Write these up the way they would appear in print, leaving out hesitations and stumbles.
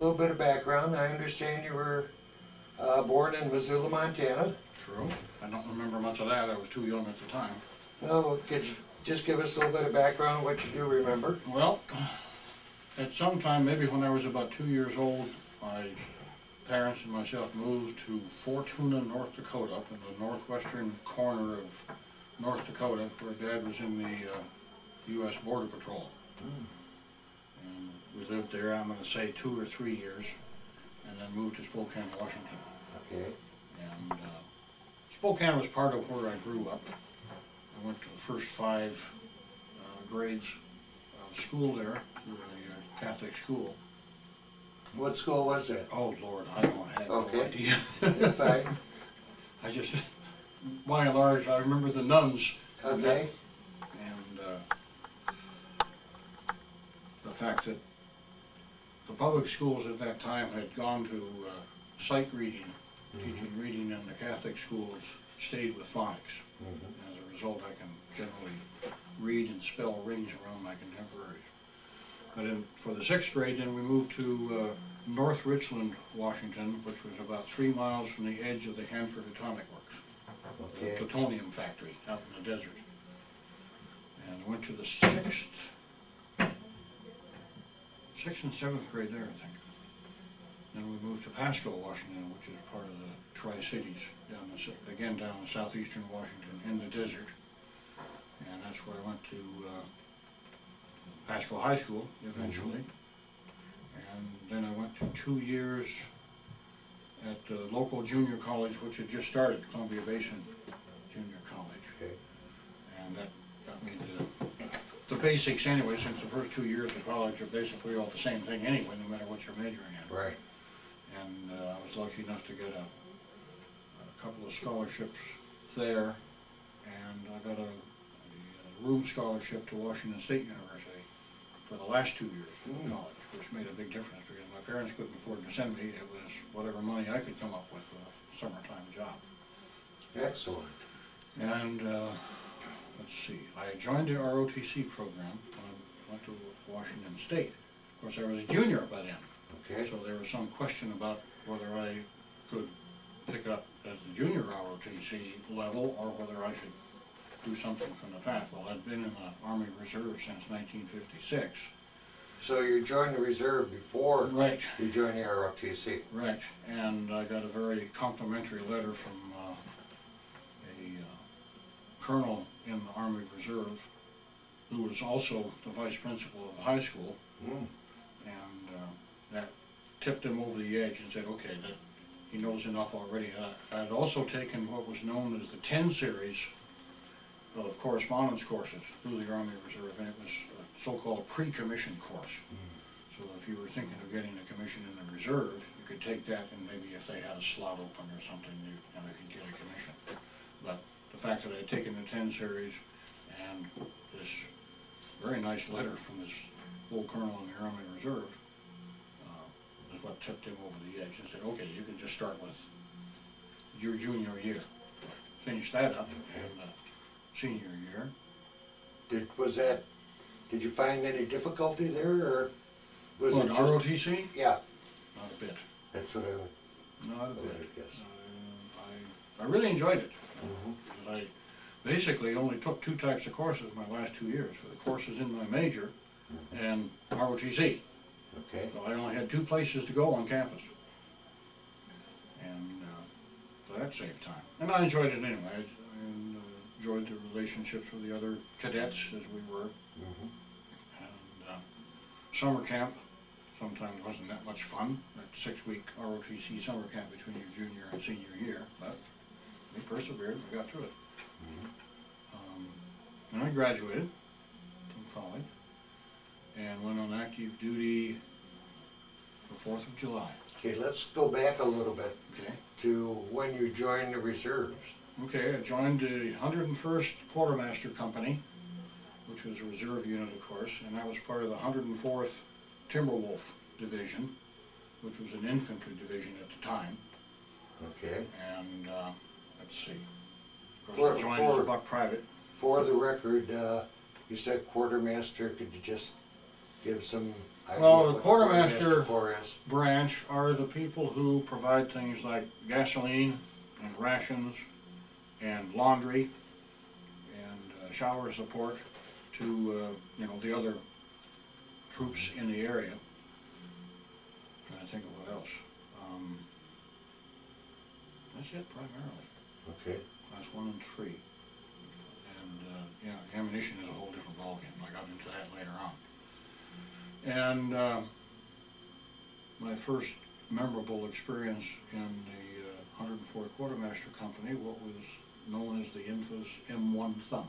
A little bit of background. I understand you were born in Missoula, Montana. True. I don't remember much of that. I was too young at the time. Oh, could you just give us a little bit of background on what you do remember? Well, at some time, maybe when I was about 2 years old, my parents and myself moved to Fortuna, North Dakota, up in the northwestern corner of North Dakota, where Dad was in the U.S. Border Patrol. And we lived there, I'm going to say 2 or 3 years, and then moved to Spokane, Washington. Okay. And Spokane was part of where I grew up. I went to the first 5 grades of school there, through a Catholic school. What school was that? Oh Lord, I don't have no idea. Fine. I just, by and large, I remember the nuns. Okay. And the fact that the public schools at that time had gone to sight reading, teaching reading, and the Catholic schools stayed with phonics. As a result, I can generally read and spell rings around my contemporaries. But for the 6th grade, then we moved to North Richland, Washington, which was about 3 miles from the edge of the Hanford Atomic Works, the plutonium factory out in the desert. And I went to the 6th and 7th grade there, I think. Then we moved to Pasco, Washington, which is part of the Tri-Cities, again down in southeastern Washington in the desert. And that's where I went to Pasco High School eventually. And then I went to 2 years at the local junior college, which had just started, Columbia Basin Junior College. And that got me the basics anyway, since the first 2 years of college are basically all the same thing anyway, no matter what you're majoring in. Right. And I was lucky enough to get a couple of scholarships there, and I got a room scholarship to Washington State University for the last 2 years of college, which made a big difference because my parents couldn't afford to send me. It was whatever money I could come up with for a summertime job. Excellent. And let's see, I joined the ROTC program when I went to Washington State. Of course, I was a junior by then. Okay. So there was some question about whether I could pick up at the junior ROTC level or whether I should do something from the past. Well, I'd been in the Army Reserve since 1956. So you joined the Reserve before Right. you joined the ROTC? Right, and I got a very complimentary letter from a colonel in the Army Reserve who was also the vice principal of the high school, and that tipped him over the edge and said, okay, that he knows enough already. I had also taken what was known as the 10 series of correspondence courses through the Army Reserve, and it was a so-called pre-commission course. So if you were thinking of getting a commission in the Reserve, you could take that, and maybe if they had a slot open or something, you could get a commission. But the fact that I had taken the 10 series and this very nice letter from this old colonel in the Army Reserve is what tipped him over the edge and said, okay, you can just start with your junior year. Finish that up in the senior year. Did you find any difficulty there, or was What, it just ROTC? Yeah, Not a bit. that's what I Not a bit. would guess. I really enjoyed it. Because I basically only took 2 types of courses my last 2 years, for the courses in my major and ROTC. Okay. So I only had 2 places to go on campus. And so that saved time. And I enjoyed it anyway. I enjoyed the relationships with the other cadets as we were. And summer camp sometimes wasn't that much fun. That 6-week ROTC summer camp between your junior and senior year. But we persevered, we got through it. And I graduated from college and went on active duty the 4th of July. Okay, let's go back a little bit Okay. to when you joined the Reserves. Okay, I joined the 101st Quartermaster Company, which was a reserve unit, of course, and that was part of the 104th Timberwolf Division, which was an infantry division at the time. Okay. And let's see. Of course, I joined as a buck private. For the record, you said Quartermaster. Could you just give some idea Well, the what Quartermaster Corps is? branch are the people who provide things like gasoline and rations and laundry and shower support to the other troops in the area. Trying to think of what else. That's it primarily. Okay. Class 1 and 3. And ammunition is a whole different ballgame. I got into that later on. And my first memorable experience in the 104th Quartermaster Company, what was known as the infamous M1 thumb.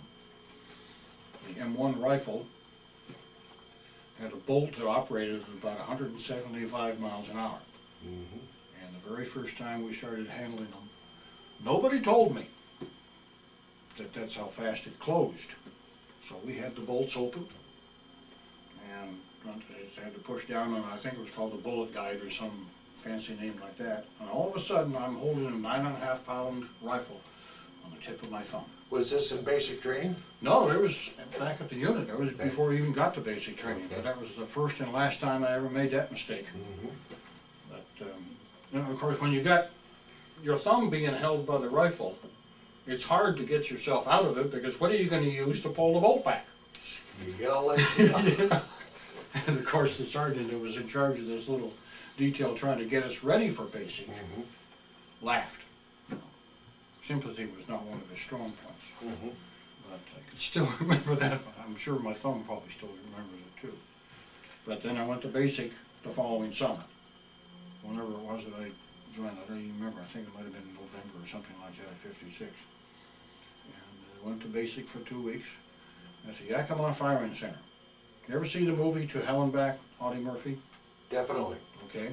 The M1 rifle had a bolt that operated at about 175 miles an hour. Mm-hmm. And the very first time we started handling them, nobody told me that that's how fast it closed. So we had the bolts open, and I had to push down on, I think it was called the bullet guide or some fancy name like that. And all of a sudden, I'm holding a 9.5 pound rifle on the tip of my thumb. Was this in basic training? No, it was back at the unit. It was Okay. before I even got to basic training. Okay. But that was the first and last time I ever made that mistake. Mm-hmm. But of course, when you got your thumb being held by the rifle, it's hard to get yourself out of it, because what are you going to use to pull the bolt back? You yell like And of course, the sergeant who was in charge of this little detail trying to get us ready for basic laughed. Sympathy was not one of his strong points. Mm-hmm. But I can still remember that. I'm sure my thumb probably still remembers it too. But then I went to basic the following summer. Whenever it was that I joined, I don't even remember. I think it might have been November or something like that, 56. And I went to basic for 2 weeks at the Yakima Firing Center. You ever see the movie To Hell and Back, Audie Murphy? Definitely. Okay.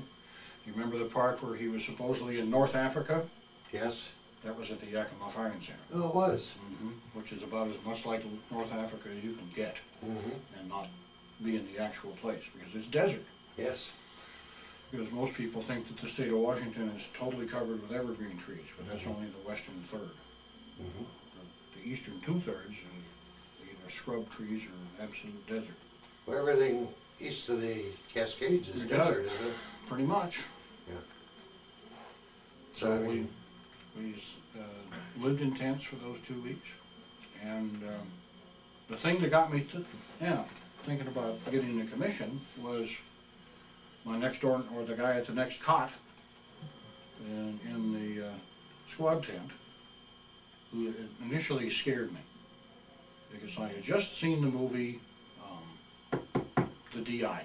You remember the part where he was supposedly in North Africa? Yes. That was at the Yakima Firing Center. Oh, it was. Which is about as much like North Africa as you can get, and not be in the actual place, because it's desert. Yes. Because most people think that the state of Washington is totally covered with evergreen trees, but that's only the western third. The eastern 2/3 is either scrub trees or absolute desert. Well, everything east of the Cascades is Yeah. desert, isn't it? Pretty much. Yeah. So we lived in tents for those 2 weeks, and the thing that got me thinking about getting the commission was my next door, or the guy at the next cot in the squad tent, who initially scared me, because I had just seen the movie The D.I.,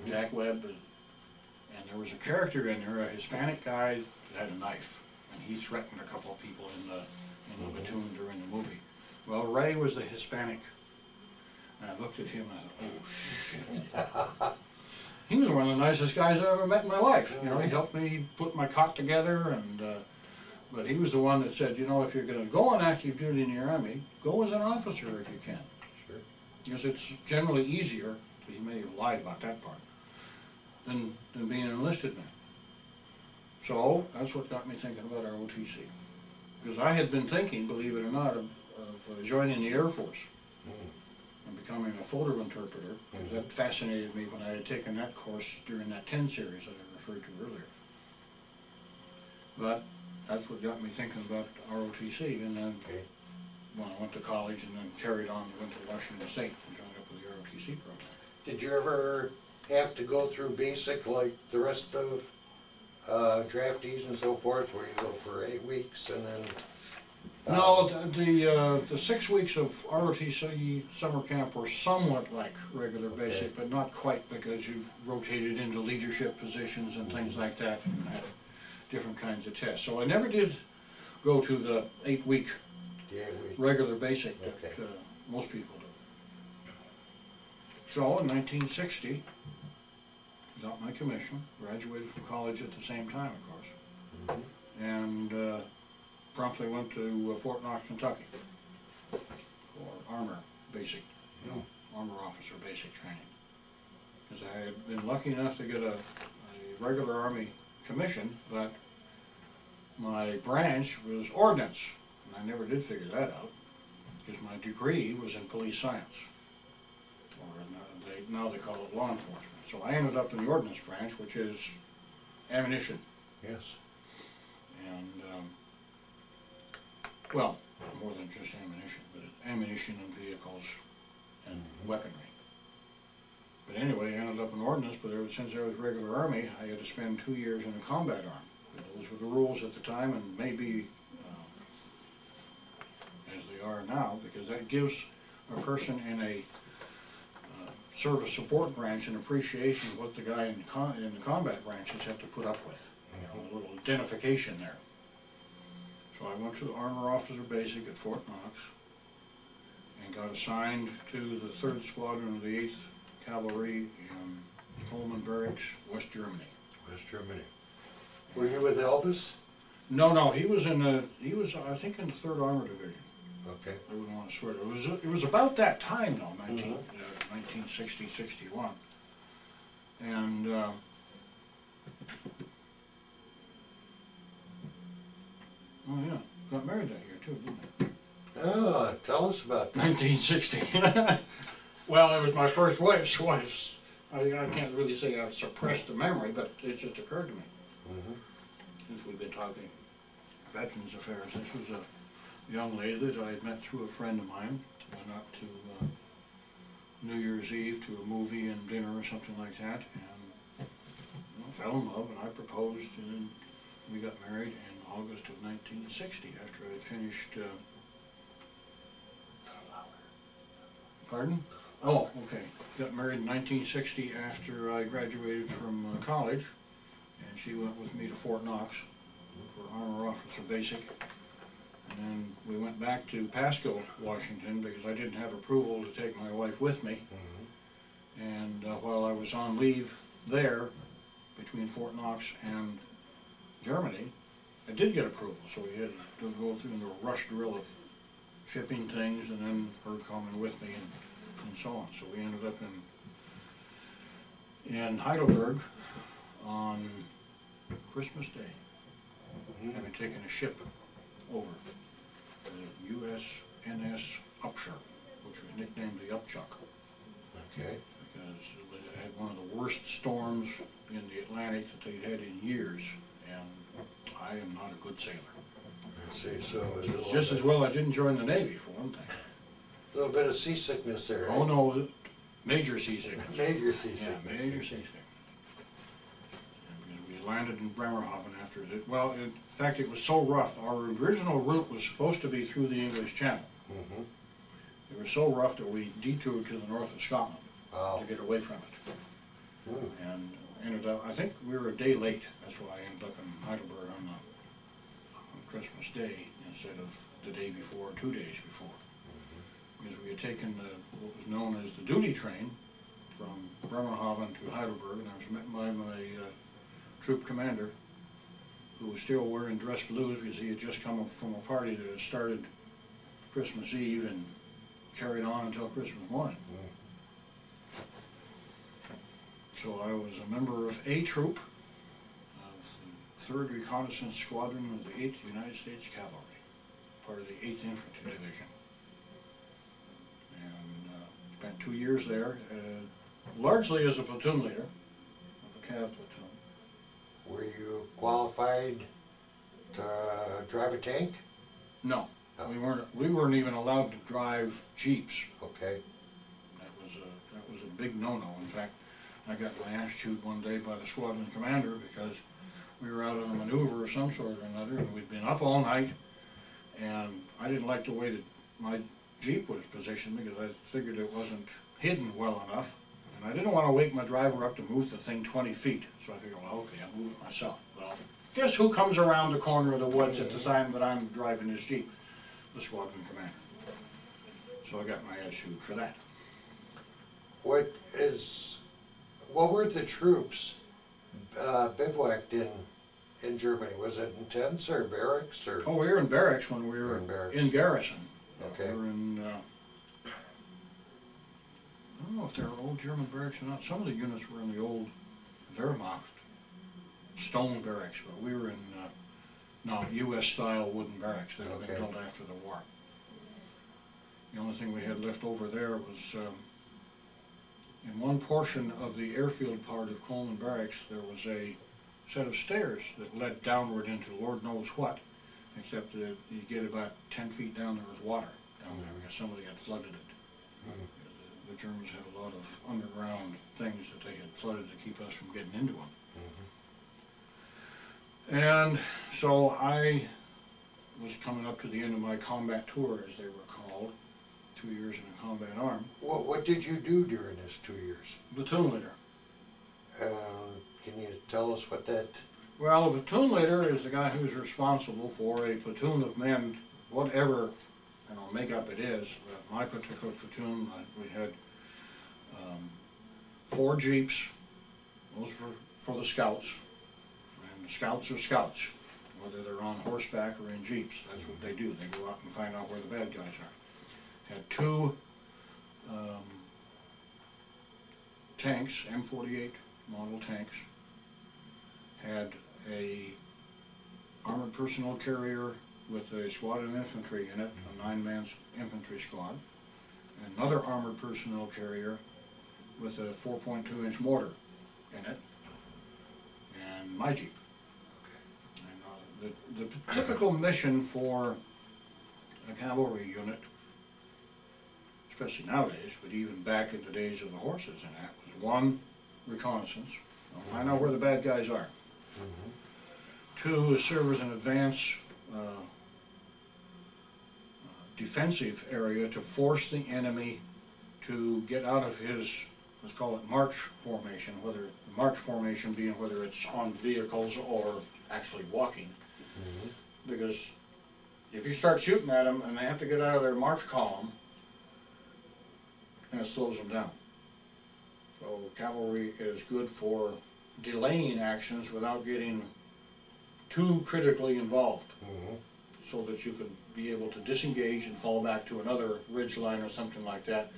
Jack Webb, and there was a character in there, a Hispanic guy that had a knife, and he threatened a couple of people in the platoon during the movie. Well, Ray was the Hispanic, and I looked at him and I thought, oh shit. He was one of the nicest guys I ever met in my life. You know, he helped me put my cot together, and but he was the one that said, you know, if you're going to go on active duty in the Army, go as an officer if you can. Sure. Because it's generally easier, he may have lied about that part, than being an enlisted man. So that's what got me thinking about ROTC. Because I had been thinking, believe it or not, of joining the Air Force and becoming a photo interpreter. That fascinated me when I had taken that course during that 10 series that I referred to earlier. But that's what got me thinking about ROTC. And then when I went to college and then carried on, went to Washington State and joined up with the ROTC program. Did you ever have to go through basic like the rest of draftees and so forth, where you go for 8 weeks and then... No, the 6 weeks of ROTC summer camp were somewhat like regular basic, but not quite, because you rotated into leadership positions and things like that, and had different kinds of tests. So I never did go to the 8-week regular basic that most people do. So in 1960, got my commission, graduated from college at the same time, of course, and promptly went to Fort Knox, Kentucky for armor basic, armor officer basic training. Because I had been lucky enough to get a regular Army commission, but my branch was ordnance, and I never did figure that out, because my degree was in police science. Or now they call it law enforcement. So I ended up in the Ordnance branch, which is ammunition. Yes. And, well, more than just ammunition, but ammunition and vehicles and weaponry. But anyway, I ended up in Ordnance, but since I was regular Army, I had to spend 2 years in a combat army. Those were the rules at the time, and maybe as they are now, because that gives a person in a service support branch an appreciation of what the guy in the combat branches have to put up with. You know, a little identification there. So I went to the Armor Officer Basic at Fort Knox and got assigned to the 3rd Squadron of the 8th Cavalry in Coleman Barracks, West Germany. West Germany. Were you with Elvis? No, he was I think in the 3rd Armor Division. Okay. I wouldn't want to swear. It was about that time though, 1960, 61. And oh yeah, got married that year too, didn't I? Oh, tell us about that. 1960. Well, it was my first wife's wife. I can't really say I've suppressed the memory, but it just occurred to me. Since we've been talking Veterans Affairs, this was a young lady that I had met through a friend of mine. Went up to New Year's Eve to a movie and dinner or something like that, and fell in love, and I proposed, and then we got married in August of 1960 after I had finished. Pardon? Oh, okay. Got married in 1960 after I graduated from college, and she went with me to Fort Knox for Armor Officer Basic. And then we went back to Pasco, Washington, because I didn't have approval to take my wife with me. And while I was on leave there, between Fort Knox and Germany, I did get approval. So we had to go through the rush drill of shipping things, and then her coming with me, and so on. So we ended up in Heidelberg on Christmas Day, having taken a ship over, the USNS Upshur, which was nicknamed the Upchuck. Okay. Because it had one of the worst storms in the Atlantic that they'd had in years, and I am not a good sailor. I see, so Just as well I didn't join the Navy, for one thing. A little bit of seasickness there, right? Oh no, major seasickness. Major seasickness. Yeah, major seasickness. We landed in Bremerhaven after it. Well, in fact, it was so rough. Our original route was supposed to be through the English Channel. It was so rough that we detoured to the north of Scotland to get away from it. And ended up, I think we were a day late. That's why I ended up in Heidelberg on Christmas Day instead of the day before, 2 days before. Because we had taken what was known as the duty train from Bremerhaven to Heidelberg, and I was met by my troop commander, who was still wearing dress blues because he had just come from a party that had started Christmas Eve and carried on until Christmas morning. So I was a member of A Troop of the 3rd Reconnaissance Squadron of the 8th United States Cavalry, part of the 8th Infantry Division. And spent 2 years there, largely as a platoon leader of a Cav platoon. Were you qualified to drive a tank? No, we weren't even allowed to drive Jeeps. Okay. That was a big no-no. In fact, I got my ass chewed one day by the squadron commander because we were out on a maneuver of some sort or another, and we'd been up all night, and I didn't like the way that my Jeep was positioned because I figured it wasn't hidden well enough, and I didn't want to wake my driver up to move the thing 20 feet. So I figured, well, okay, I'll move it myself. Well, guess who comes around the corner of the woods at the time that I'm driving this Jeep? The squadron commander. So I got my ass chewed for that. What were the troops bivouacked in Germany? Was it in tents or barracks or? Oh, we were in barracks when we were in garrison. Okay. We were in, I don't know if they were old German barracks or not. Some of the units were in the old Wehrmacht stone barracks, but we were in U.S.-style wooden barracks that had been built after the war. The only thing we had left over there was in one portion of the airfield part of Coleman Barracks, there was a set of stairs that led downward into Lord knows what, except that you get about 10 feet down, there was water down there because somebody had flooded it. The Germans had a lot of underground things that they had flooded to keep us from getting into them. And so I was coming up to the end of my combat tour, as they were called, 2 years in a combat arm. What did you do during this 2 years? Platoon leader. Can you tell us what that... Well, a platoon leader is the guy who's responsible for a platoon of men, whatever makeup it is. My particular platoon, we had 4 jeeps. Those were for the scouts. And scouts are scouts, whether they're on horseback or in jeeps. That's what they do. They go out and find out where the bad guys are. Had 2 tanks, M48 model tanks. Had a armored personnel carrier with a squad of infantry in it, a 9-man infantry squad. Another armored personnel carrier with a 4.2-inch mortar in it, and my Jeep. And, the typical mission for a cavalry unit, especially nowadays, but even back in the days of the horses and that, was 1, reconnaissance. Find out where the bad guys are. 2, serve as an advance defensive area to force the enemy to get out of his, let's call it march formation, whether the march formation being whether it's on vehicles or actually walking. Because if you start shooting at them and they have to get out of their march column, that slows them down. So cavalry is good for delaying actions without getting too critically involved, so that you can be able to disengage and fall back to another ridge line or something like that.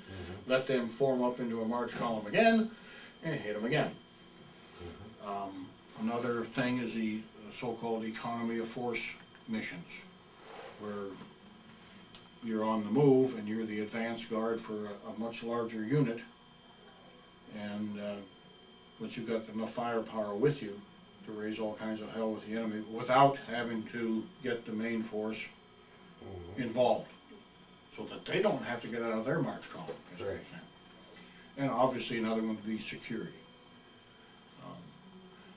Let them form up into a march column again and hit them again. Another thing is the so-called economy of force missions, where you're on the move and you're the advance guard for a much larger unit, and but you've got enough firepower with you to raise all kinds of hell with the enemy without having to get the main force involved, so that they don't have to get out of their march column. Right. And obviously another one would be security.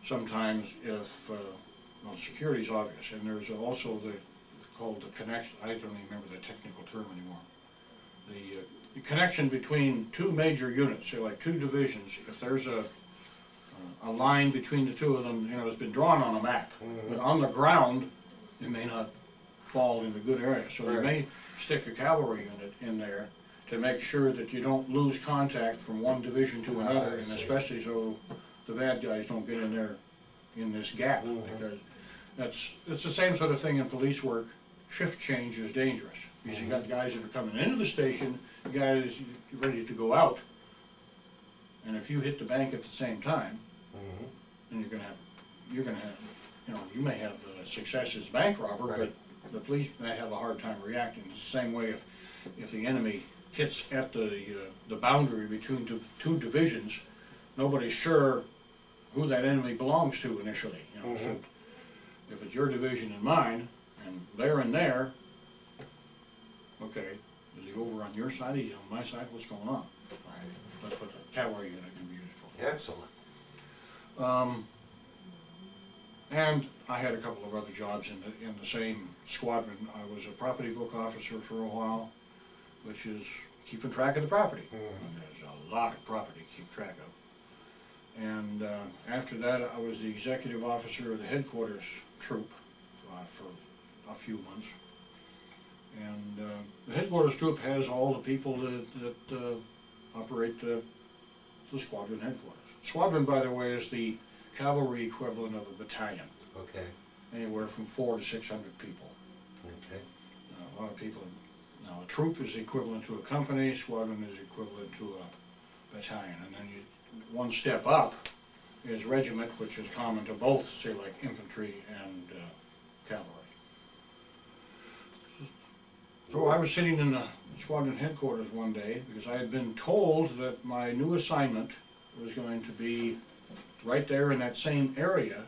Sometimes if, well, security is obvious, and there's also called the connection, I don't even remember the technical term anymore. The connection between 2 major units, say like 2 divisions, if there's a line between the 2 of them, it's been drawn on a map, but on the ground, it may not fall into good areas. So you may stick a cavalry unit in there to make sure that you don't lose contact from one division to another, and especially so the bad guys don't get in there in this gap, because it's the same sort of thing in police work. Shift change is dangerous, because you got guys that are coming into the station, guys ready to go out, and if you hit the bank at the same time, then you're gonna have, you may have success as bank robber, but the police may have a hard time reacting. It's the same way if the enemy hits at the boundary between 2 divisions, nobody's sure who that enemy belongs to initially. So if it's your division and mine, and they're in there, okay, is he over on your side? Is he on my side? What's going on? That's what the cavalry unit can be used for. Excellent. And I had a couple of other jobs in the same squadron. I was a property book officer for a while, which is keeping track of the property. And there's a lot of property to keep track of. And after that, I was the executive officer of the headquarters troop for a few months. And the headquarters troop has all the people that operate the squadron headquarters. Squadron, by the way, is the cavalry equivalent of a battalion. Okay. Anywhere from 400 to 600 people. Okay. A lot of people. Now, a troop is equivalent to a company. Squadron is equivalent to a battalion. And then one step up is regiment, which is common to both, say, like infantry and cavalry. So I was sitting in the Squadron Headquarters one day because I had been told that my new assignment was going to be right there in that same area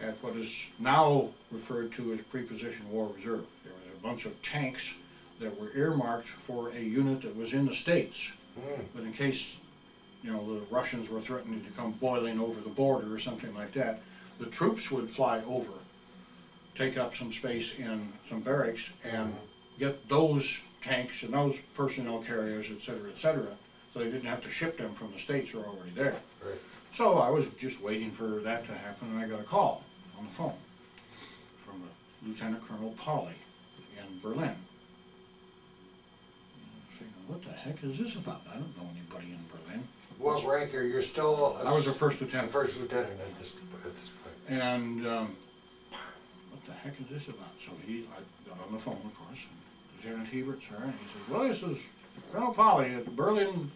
at what is now referred to as Preposition War Reserve. There was a bunch of tanks that were earmarked for a unit that was in the States, but in case, you know, the Russians were threatening to come boiling over the border or something like that, the troops would fly over, take up some space in some barracks, and get those tanks and those personnel carriers, etc., so they didn't have to ship them from the States, they're already there. Right. So I was just waiting for that to happen, and I got a call on the phone from Lieutenant Colonel Pauley in Berlin. What the heck is this about? I don't know anybody in Berlin. What rank are you still? I was a first lieutenant. First lieutenant at this point. And what the heck is this about? So I got on the phone, of course. Lieutenant Hebert, sir, and he said, well, this is Colonel Pauley at the Berlin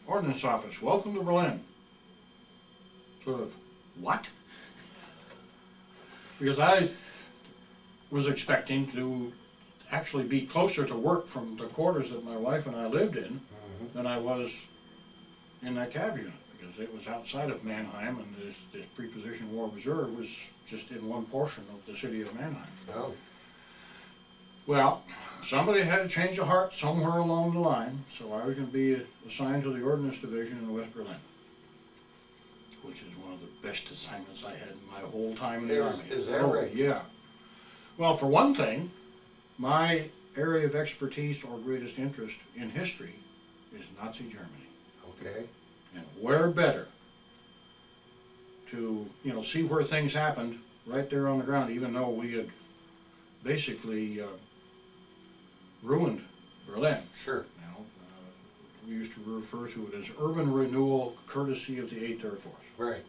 Ordnance Office. Welcome to Berlin. Sort of, what? Because I was expecting to actually be closer to work from the quarters that my wife and I lived in than I was in that cav unit, because it was outside of Mannheim, and this Preposition War Reserve was just in one portion of the city of Mannheim. Oh. Well, somebody had a change of heart somewhere along the line, so I was going to be assigned to the Ordinance Division in West Berlin, which is one of the best assignments I had in my whole time in the Army. Is that right? Yeah. Well, for one thing, my area of expertise or greatest interest in history is Nazi Germany. Okay. And where better to, you know, see where things happened right there on the ground, even though we had basically ruined Berlin. Sure. You know, we used to refer to it as urban renewal courtesy of the 8th Air Force. Right.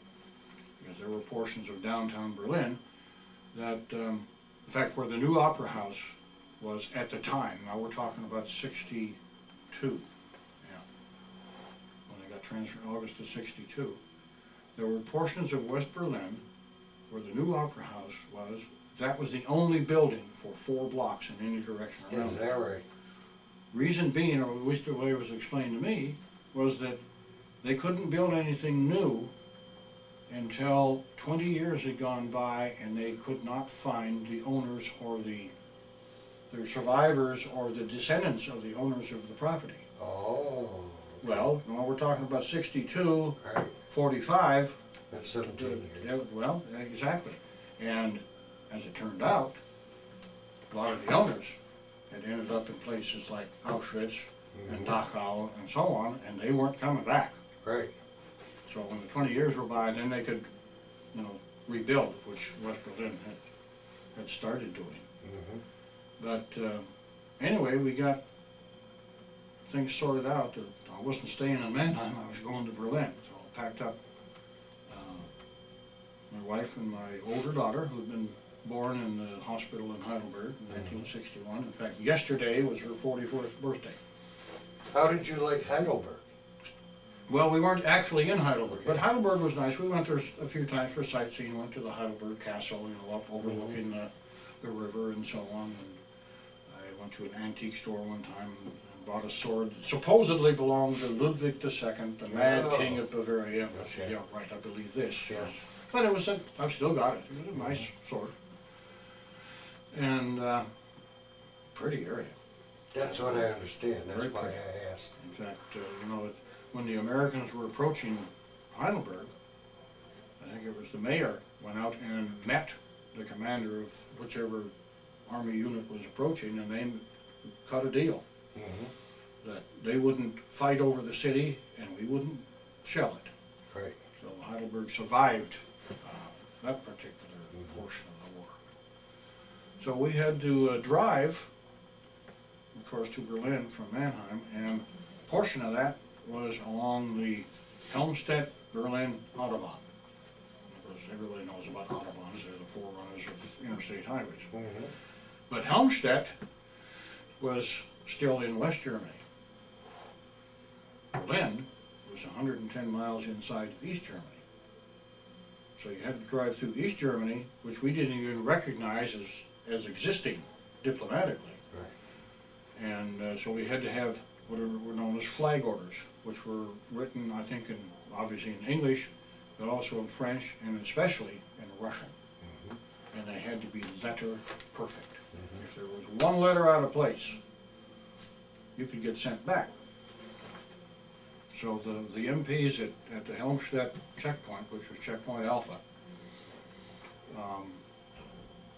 Because there were portions of downtown Berlin that, in fact, where the new Opera House was at the time, now we're talking about 62, yeah, when I got transferred in August of 62, there were portions of West Berlin where the new Opera House was. That was the only building for 4 blocks in any direction around. Is that right? Reason being, or at least the way it was explained to me, was that they couldn't build anything new until 20 years had gone by and they could not find the owners or the survivors or the descendants of the owners of the property. Oh. Okay. Well, we're talking about 62, right. 45. That's 17 years. Well, exactly. And as it turned out, a lot of the owners had ended up in places like Auschwitz and Dachau and so on, and they weren't coming back. Right. So when the 20 years were by, then they could, you know, rebuild, which West Berlin had started doing. But anyway, we got things sorted out. I wasn't staying in Mannheim, I was going to Berlin. So I packed up my wife and my older daughter, who had been born in the hospital in Heidelberg in 1961. In fact, yesterday was her 44th birthday. How did you like Heidelberg? Well, we weren't actually in Heidelberg, but Heidelberg was nice. We went there a few times for sightseeing, went to the Heidelberg Castle, you know, up overlooking the river and so on. And I went to an antique store one time and bought a sword that supposedly belonged to Ludwig II, the Mad King of Bavaria. I said, yeah, right, I believe this. Yes. But it was I've still got it. It was a nice sword. And pretty area. That's what I understand. That's Very why pretty. I asked. In fact, you know, when the Americans were approaching Heidelberg, I think it was the mayor went out and met the commander of whichever army unit was approaching, and they cut a deal that they wouldn't fight over the city and we wouldn't shell it. Right. So Heidelberg survived that particular portion of the war. So we had to drive, of course, to Berlin from Mannheim, and a portion of that was along the Helmstedt-Berlin Autobahn. Of course, everybody knows about Autobahns. They're the forerunners of interstate highways. But Helmstedt was still in West Germany. Berlin was 110 miles inside of East Germany. So you had to drive through East Germany, which we didn't even recognize as existing diplomatically. Right. And so we had to have what were known as flag orders, which were written, I think, obviously in English, but also in French, and especially in Russian. And they had to be letter perfect. If there was one letter out of place, you could get sent back. So the MPs at the Helmstedt checkpoint, which was checkpoint Alpha,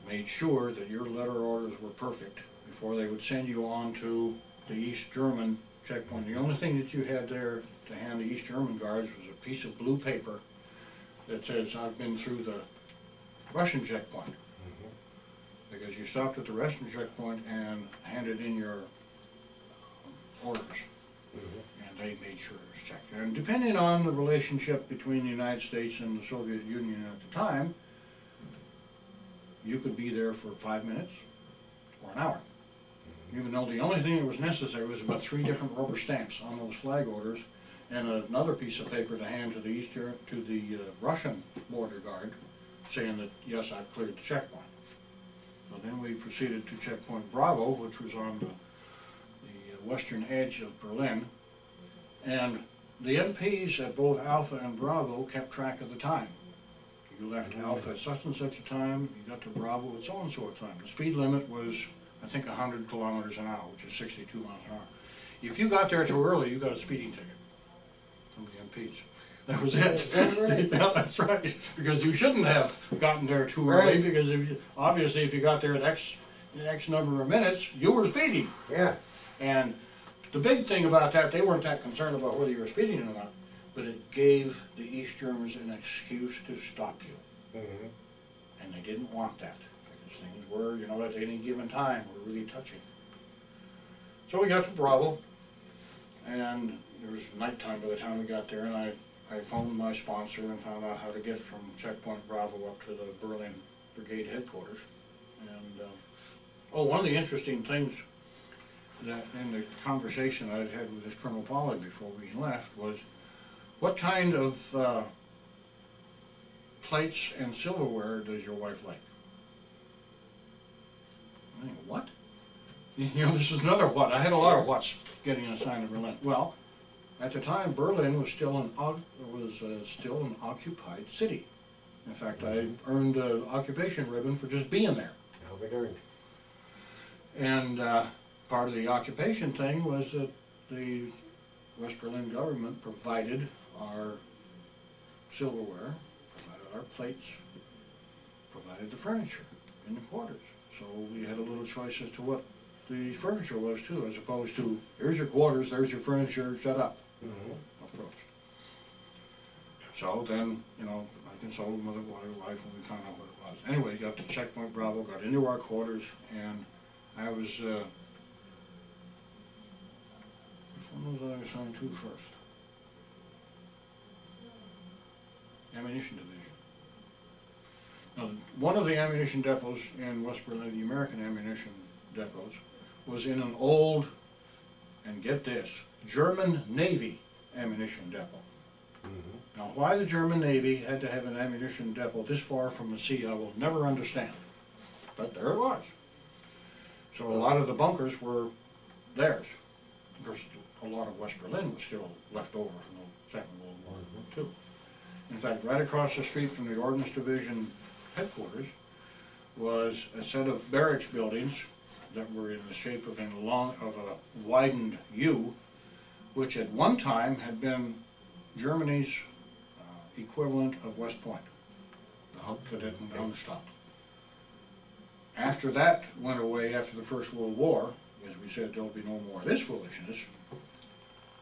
made sure that your letter orders were perfect before they would send you on to the East German checkpoint. The only thing that you had there to hand the East German guards was a piece of blue paper that says, I've been through the Russian checkpoint. Because you stopped at the Russian checkpoint and handed in your orders. And they made sure it was checked. And depending on the relationship between the United States and the Soviet Union at the time, you could be there for 5 minutes or an hour. Even though the only thing that was necessary was about 3 different rubber stamps on those flag orders and another piece of paper to hand to the Russian border guard saying that, yes, I've cleared the checkpoint. So then we proceeded to checkpoint Bravo, which was on the western edge of Berlin, and the MPs at both Alpha and Bravo kept track of the time. You left Alpha at such and such a time, you got to Bravo at so and so a time. The speed limit was, I think, 100 kilometers an hour, which is 62 miles an hour. If you got there too early, you got a speeding ticket from the MPs. That was it. Yeah, that's right. Because you shouldn't have gotten there too early, because obviously if you got there at X number of minutes, you were speeding. Yeah. And the big thing about that, they weren't that concerned about whether you were speeding or not, but it gave the East Germans an excuse to stop you. And they didn't want that, because things were, you know, at any given time, were really touchy. So we got to Bravo, and it was nighttime by the time we got there, and I phoned my sponsor and found out how to get from checkpoint Bravo up to the Berlin Brigade Headquarters. And one of the interesting things that in the conversation I'd had with this Colonel Polly before we left was, what kind of plates and silverware does your wife like? I think, what? You know, this is another what. I had a lot of what's getting assigned to Berlin. Well, at the time, Berlin was still an occupied city. In fact, I earned an occupation ribbon for just being there. I'll be darned. And part of the occupation thing was that the West Berlin government provided our silverware, provided our plates, provided the furniture in the quarters. So we had a little choice as to what the furniture was too, as opposed to, here's your quarters, there's your furniture, shut up. Approach. So then, you know, I consulted with my wife and we found out what it was. Anyway, got to checkpoint Bravo, got into our quarters, and I was, which one was I assigned to first? Ammunition Division. Now, one of the ammunition depots in West Berlin, the American ammunition depots, was in an old, and get this, German Navy ammunition depot. Now, why the German Navy had to have an ammunition depot this far from the sea, I will never understand. But there it was. So a lot of the bunkers were theirs. Of course, a lot of West Berlin was still left over from the Second World War too. In fact, right across the street from the Ordinance Division headquarters was a set of barracks buildings that were in the shape of a widened U, which at one time had been Germany's equivalent of West Point, the Hauptkadetten-Anstalt. After that went away after the First World War, as we said, there'll be no more of this foolishness,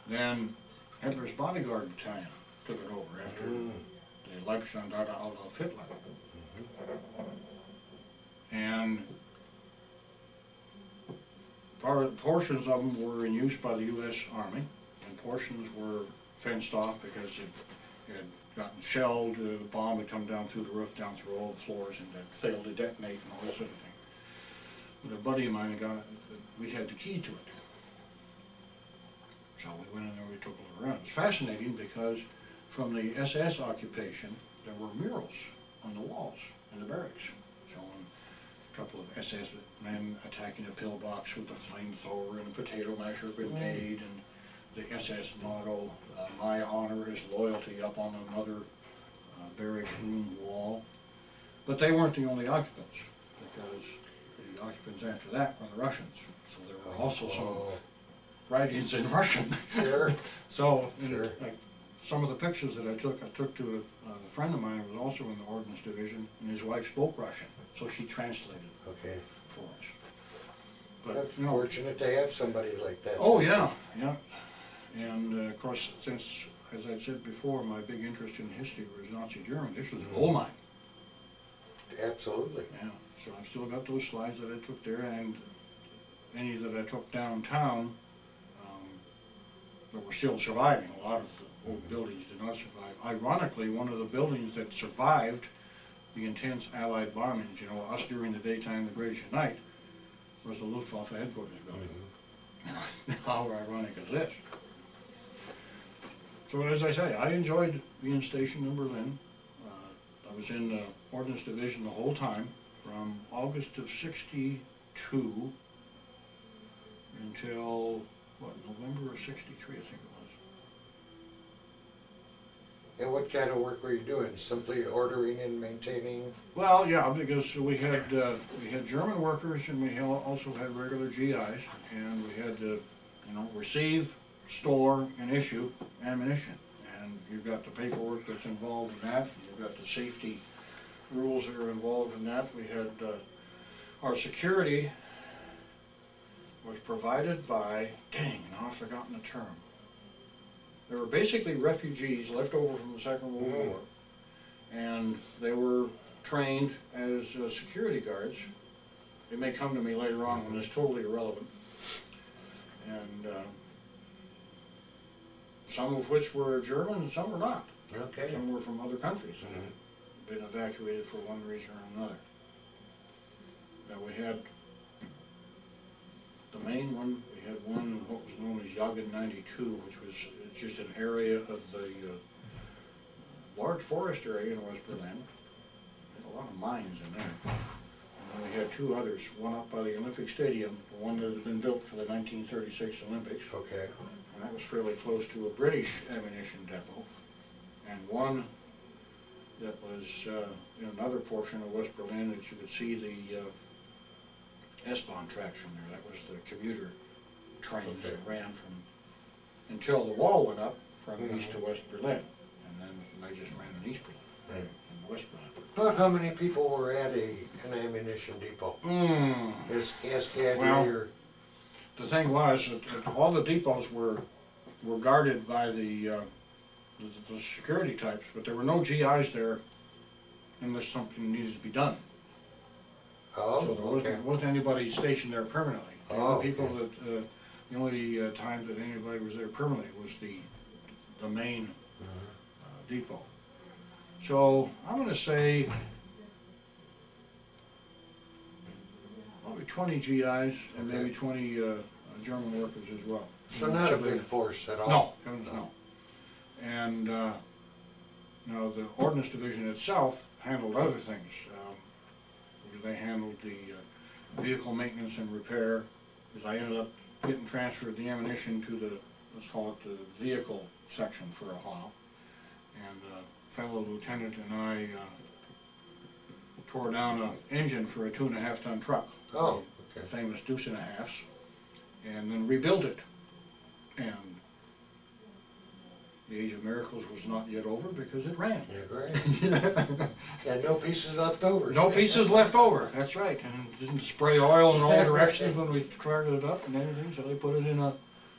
then Hitler's bodyguard battalion took it over after the Leibstandarte Adolf Hitler. And portions of them were in use by the U.S. Army, and portions were fenced off because it had gotten shelled, the bomb had come down through the roof, down through all the floors, and it failed to detonate and all this sort of thing. But a buddy of mine we had the key to it. So we went in there, we took a look around. It was fascinating because from the SS occupation, there were murals on the walls in the barracks showing a couple of SS men attacking a pillbox with a flamethrower and a potato masher grenade, and the SS motto, "My honor is loyalty," up on another barracks room wall. But they weren't the only occupants, because the occupants after that were the Russians. So there were also some writings in Russian. Sure. So, Sure. like, some of the pictures that I took to a friend of mine who was also in the Ordnance Division, and his wife spoke Russian, so she translated Okay. for us. But, That's you know, fortunate to have somebody like that. oh yeah, yeah. And of course, since, as I said before, my big interest in history was Nazi Germany, this was a gold mine. Absolutely. Yeah, so I've still got those slides that I took there, and any that I took downtown that were still surviving. A lot of the old buildings did not survive. Ironically, one of the buildings that survived the intense Allied bombings, you know, us during the daytime, the British at night, was the Luftwaffe Headquarters building. How ironic is this? So as I say, I enjoyed being stationed in Berlin. I was in the Ordnance Division the whole time, from August of '62 until, what, November of '63, I think it was. And what kind of work were you doing? Simply ordering and maintaining? Well, yeah, because we had German workers, and we also had regular GIs, and we had to, you know, receive, store, and issue ammunition. And you've got the paperwork that's involved in that, and you've got the safety rules that are involved in that. We had our security was provided by, dang, now I've forgotten the term. They were basically refugees left over from the Second World War, and they were trained as security guards. They may come to me later on when it's totally irrelevant. And some of which were German and some were not. Okay. Some were from other countries and had been evacuated for one reason or another. Now we had the main one, we had one what was known as Jagen 92, which was just an area of the large forest area in West Berlin. Had a lot of mines in there. And then we had two others, one up by the Olympic Stadium, the one that had been built for the 1936 Olympics. Okay. And that was fairly close to a British ammunition depot. And one that was in another portion of West Berlin that you could see the S-Bahn tracks from there. That was the commuter trains that ran from, until the wall went up from east to West Berlin. And then they just ran in East Berlin and West Berlin. But how many people were at an ammunition depot? As casualty Well, or? the thing was that all the depots were guarded by the security types, but there were no GIs there unless something needed to be done. Oh, So there wasn't anybody stationed there permanently. The only people that, the only time that anybody was there permanently was the main depot. So I'm going to say probably 20 GIs and maybe 20 German workers as well. So not a big force at all? No. And now the Ordnance Division itself handled other things. They handled the vehicle maintenance and repair, because I ended up getting transferred the ammunition to the, let's call it the vehicle section for a while. And a fellow lieutenant and I tore down an engine for a 2.5-ton truck. Oh, The okay. famous deuce and a halfs, and then rebuilt it. And the Age of Miracles was not yet over because it ran. Yeah, right. And no pieces left over. No pieces left over, that's right. And it didn't spray oil in all directions when we started it up and everything, so they put it in a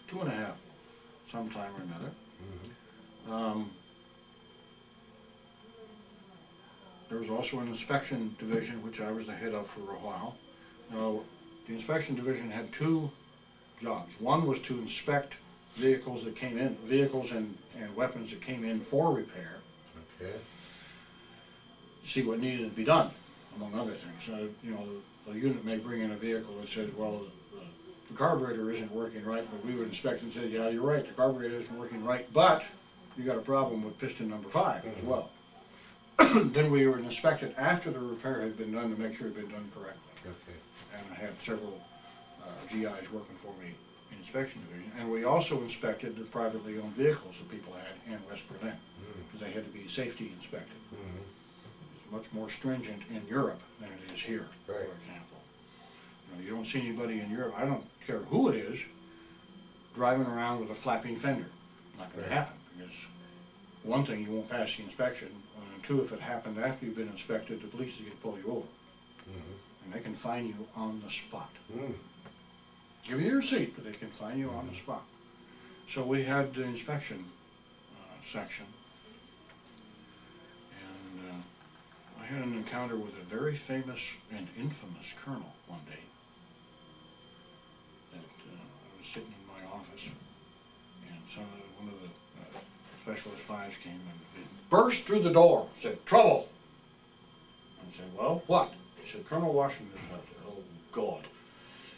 2.5 sometime or another. There was also an inspection division, which I was the head of for a while. Now, the inspection division had two jobs. One was to inspect vehicles that came in, vehicles and weapons that came in for repair. Okay. See what needed to be done, among other things. So, you know, the unit may bring in a vehicle that says, well, the carburetor isn't working right, but we would inspect and say, yeah, you're right, the carburetor isn't working right, but you got a problem with piston number 5 as well. then we were inspected after the repair had been done to make sure it had been done correctly. Okay. And I had several GIs working for me in inspection division. And we also inspected the privately owned vehicles that people had in West Berlin, because they had to be safety inspected. It's much more stringent in Europe than it is here, for example. You know, you don't see anybody in Europe, I don't care who it is, driving around with a flapping fender. Not going to happen, because one thing, you won't pass the inspection, and two, if it happened after you've been inspected, the police are going to pull you over. And they can fine you on the spot. Give you your receipt, but they can fine you on the spot. So we had the inspection section, and I had an encounter with a very famous and infamous colonel one day. That I was sitting in my office, and one of the Specialist Fives came and burst through the door, said, "Trouble!" I said, "Well, what?" He said, "Colonel Washington." I said, "Oh, God."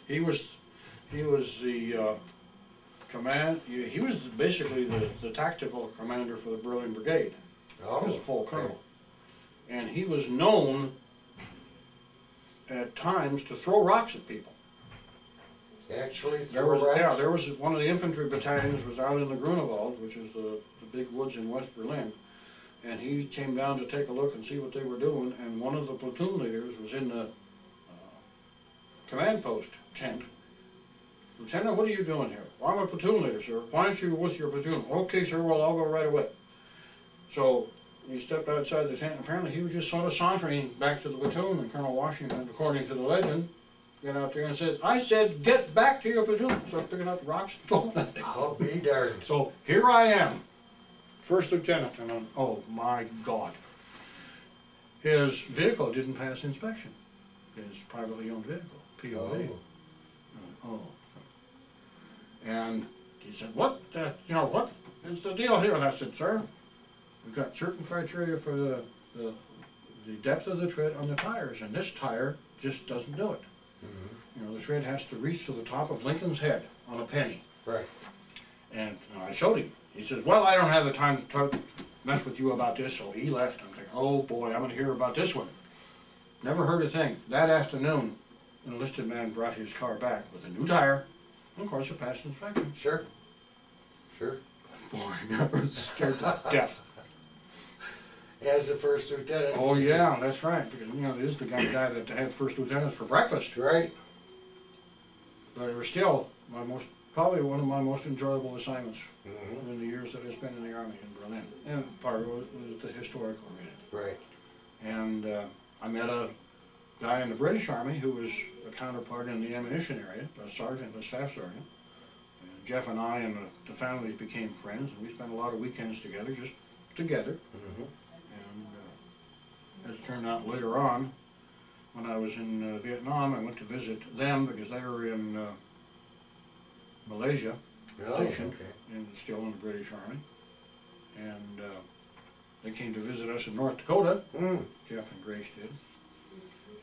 He was the command, he was basically the tactical commander for the Berlin Brigade. He was a full colonel. And he was known at times to throw rocks at people. Actually, there was one of the infantry battalions was out in the Grunewald, which is the big woods in West Berlin, and he came down to take a look and see what they were doing, and one of the platoon leaders was in the command post tent. "Lieutenant, what are you doing here?" "Well, I'm a platoon leader, sir." "Why aren't you with your platoon?" "Okay, sir, well, I'll go right away." So he stepped outside the tent, and apparently he was just sort of sauntering back to the platoon, and Colonel Washington, according to the legend, got out there and said, "I said, get back to your platoon." So I'm picking up rocks and throwing them. I'll be darned. So here I am, first lieutenant, and I'm, oh my God. His vehicle didn't pass inspection. His privately owned vehicle, POV. Oh. And he said, what is the deal here? And I said, "Sir, we've got certain criteria for the depth of the tread on the tires, and this tire just doesn't do it. You know, the tread has to reach to the top of Lincoln's head on a penny." Right. And I showed him. He says, "Well, I don't have the time to mess with you about this," so he left. I'm thinking, oh boy, I'm going to hear about this one. Never heard a thing. That afternoon, an enlisted man brought his car back with a new tire, and of course it passed inspection. Sure. Boy, I was scared to death. As the first lieutenant. Oh yeah, that's right, because you know, this is the guy that had first lieutenants for breakfast. Right. But it was still probably one of my most enjoyable assignments in the years that I spent in the Army in Berlin. And part of it was the historical reading. Right. And I met a guy in the British Army who was a counterpart in the ammunition area, a sergeant, a staff sergeant. And Jeff and I and the families became friends, and we spent a lot of weekends together, just together. And as it turned out later on, when I was in Vietnam, I went to visit them because they were in Malaysia, stationed, and still in the British Army. And they came to visit us in North Dakota, Jeff and Grace did.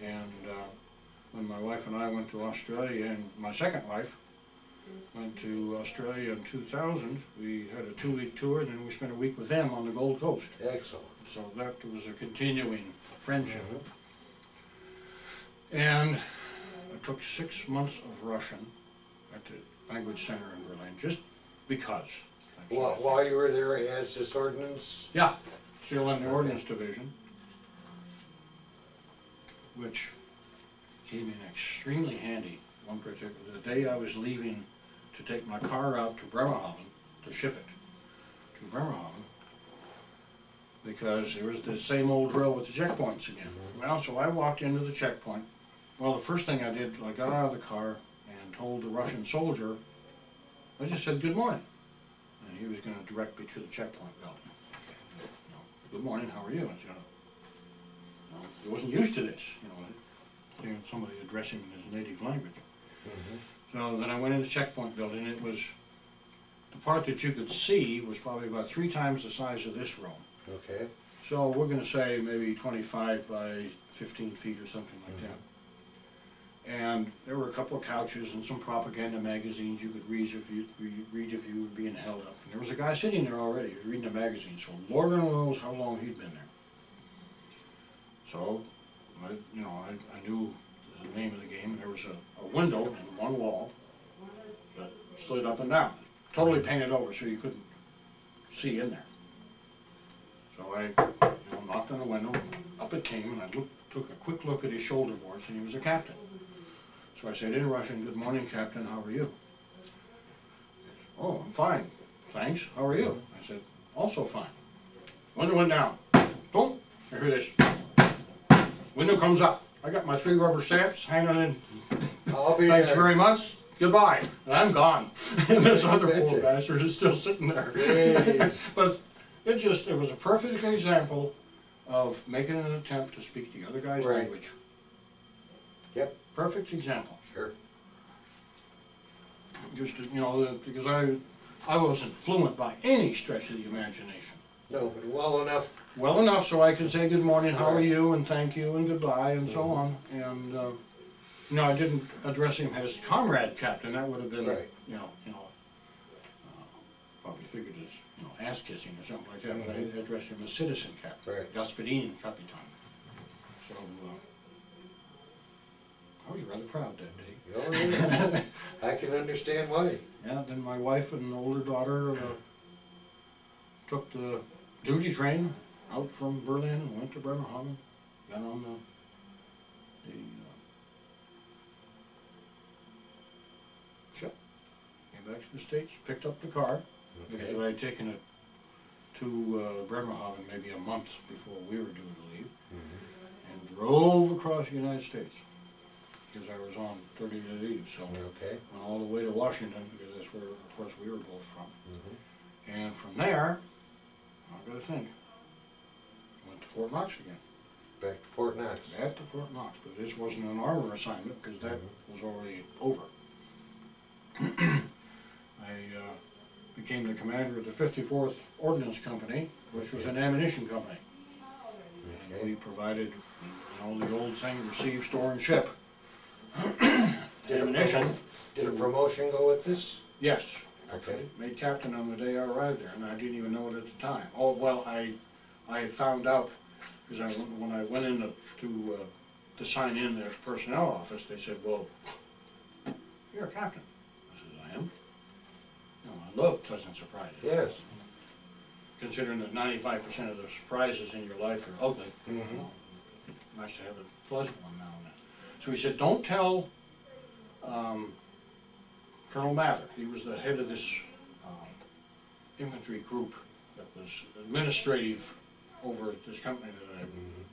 And when my wife and I went to Australia, and my second wife went to Australia in 2000, we had a 2-week tour, and then we spent a week with them on the Gold Coast. Excellent. So that was a continuing friendship. And I took 6 months of Russian at the Language Center in Berlin, just because. While you were there as this ordnance? Yeah, still in the Ordinance Division, which came in extremely handy. One particular, the day I was leaving to take my car out to Bremerhaven, to ship it to Bremerhaven, because there was the same old drill with the checkpoints again. Well, so I walked into the checkpoint. Well, the first thing I did, I got out of the car and told the Russian soldier, I just said, "Good morning." And he was going to direct me to the checkpoint building. Okay. You know, "Good morning, how are you?" I said, well, he wasn't used to this, you know, hearing somebody address him in his native language. So then I went in the checkpoint building. It was, the part that you could see was probably about 3 times the size of this room. Okay. So we're going to say maybe 25 by 15 feet or something like that. And there were a couple of couches and some propaganda magazines you could read if you were being held up. And there was a guy sitting there already, reading a magazine, so Lord only knows how long he'd been there. So, I knew the name of the game, and there was a window in one wall that slid up and down, totally painted over so you couldn't see in there. So I knocked on the window, up it came, and I took a quick look at his shoulder boards, and he was a captain. So I said in Russian, "Good morning, Captain, how are you?" "Oh, I'm fine, thanks, how are you?" I said, "Also fine." Window went down. Boom, I hear this. Window comes up. I got my 3 rubber stamps hanging in. I'll be Thanks there. very much. Goodbye. And I'm gone. And this other poor bastard is still sitting there. But it was a perfect example of making an attempt to speak the other guy's Right. language. Yep. Perfect example. Sure. Just, because I wasn't fluent by any stretch of the imagination. No, but well enough. Well enough so I could say good morning, how are Right. you, and thank you, and goodbye, and so on. And, I didn't address him as comrade captain. That would have been, Right. probably figured as, ass kissing or something like that. But I addressed him as citizen captain, Right. Господин Kapitan. So, I was rather proud that day. Oh, yeah. I can understand why. Yeah, then my wife and older daughter took the duty train out from Berlin and went to Bremerhaven, got on the ship, came back to the States, picked up the car, because I had taken it to Bremerhaven maybe a month before we were due to leave, and drove across the United States, because I was on 30-day leave, so went all the way to Washington, because that's where, of course, we were both from. And from there, I've got to think, went to Fort Knox again. Back to Fort Knox. Back to Fort Knox, but this wasn't an armor assignment, because that was already over. I became the commander of the 54th Ordnance Company, which was an ammunition company. And we provided, the old thing, receive, store, and ship. Ammunition. Did a promotion go with this? Yes, actually. Made captain on the day I arrived there, and I didn't even know it at the time. Oh, well, I had found out, because when I went in to sign in at the personnel office, they said, "Well, you're a captain." I said, "I am." I love pleasant surprises. Yes. Considering that 95% of the surprises in your life are ugly, nice to have a pleasant one now and then. So he said, "Don't tell Colonel Mather." He was the head of this infantry group that was administrative over this company that I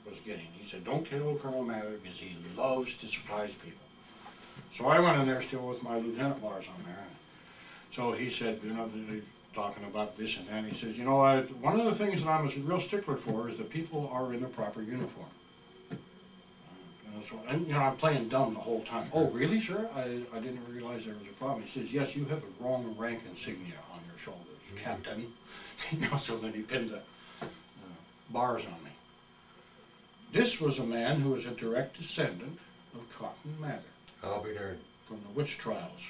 was getting. He said, "Don't tell Colonel Mather because he loves to surprise people." So I went in there still with my lieutenant bars on there. So he said, they're talking about this and that. He says, one of the things that I'm a real stickler for is that people are in the proper uniform. I'm playing dumb the whole time. "Oh, really, sir? I didn't realize there was a problem." He says, "Yes, you have the wrong rank insignia on your shoulders, Captain." So then he pinned the bars on me. This was a man who was a direct descendant of Cotton Mather. I'll be darned. From the witch trials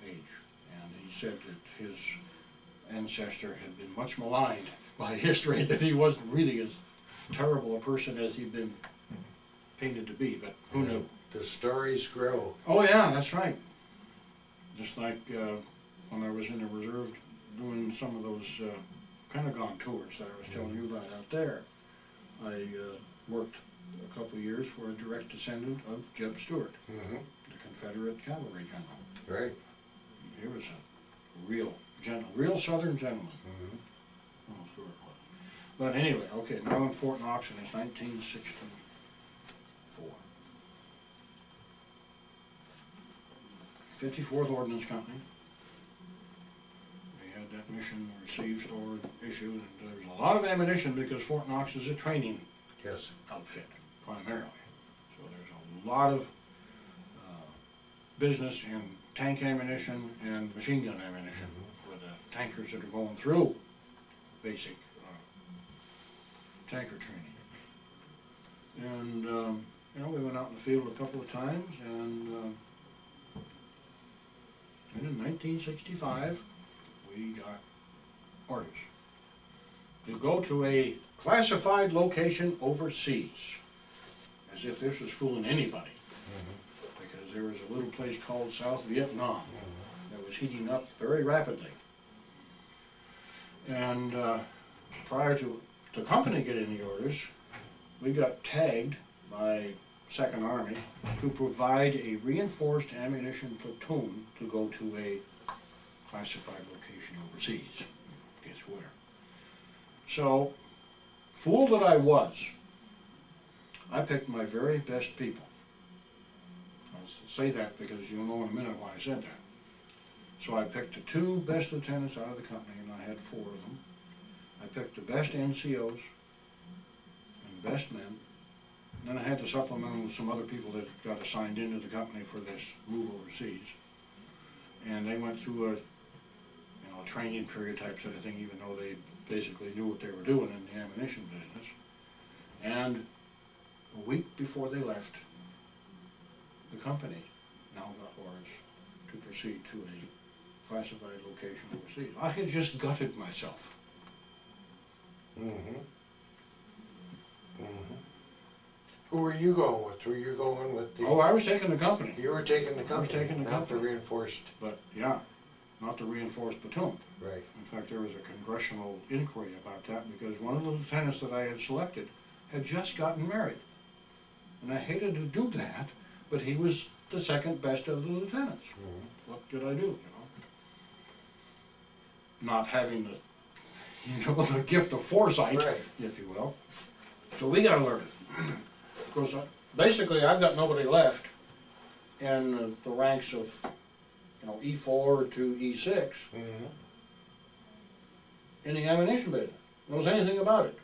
age. And he said that his ancestor had been much maligned by history, that he wasn't really as terrible a person as he'd been painted to be, but who knew? The stories grow. Oh yeah, that's right. Just like when I was in the reserve doing some of those Pentagon tours that I was telling you about out there, I worked a couple of years for a direct descendant of Jeb Stewart, the Confederate cavalry general. Right. He was a real Southern gentleman. Oh, Stewart was. But anyway, okay, now in Fort Knox, and it's 1964. 54th Ordnance Company. We had that mission received, stored, issued, and there's a lot of ammunition because Fort Knox is a training outfit, primarily. So there's a lot of business in tank ammunition and machine gun ammunition with the tankers that are going through basic tanker training. And we went out in the field a couple of times, and in 1965 we got orders to go to a classified location overseas. as if this was fooling anybody. Because there was a little place called South Vietnam that was heating up very rapidly. And prior to the company getting the orders, we got tagged by 2nd Army to provide a reinforced ammunition platoon to go to a classified location overseas. Guess where? So, fool that I was, I picked my very best people. I'll say that because you'll know in a minute why I said that. So I picked the 2 best lieutenants out of the company, and I had 4 of them. I picked the best NCOs and the best men. And then I had to supplement them with some other people that got assigned into the company for this move overseas. And they went through a training period type sort of thing, even though they basically knew what they were doing in the ammunition business. And a week before they left, the company now got orders to proceed to a classified location overseas. I had just gutted myself. Who were you going with? Were you going with the... Oh, I was taking the company. You were taking the company, I was taking the not company. the reinforced... But, yeah, not the reinforced platoon. Right. In fact, there was a congressional inquiry about that because one of the lieutenants that I had selected had just gotten married. And I hated to do that, but he was the 2nd best of the lieutenants. What could I do, you know? Not having the, the gift of foresight, Right. if you will. So we got alerted. Because basically I've got nobody left in the ranks of, E4 to E6 in the ammunition business. Knows anything about it.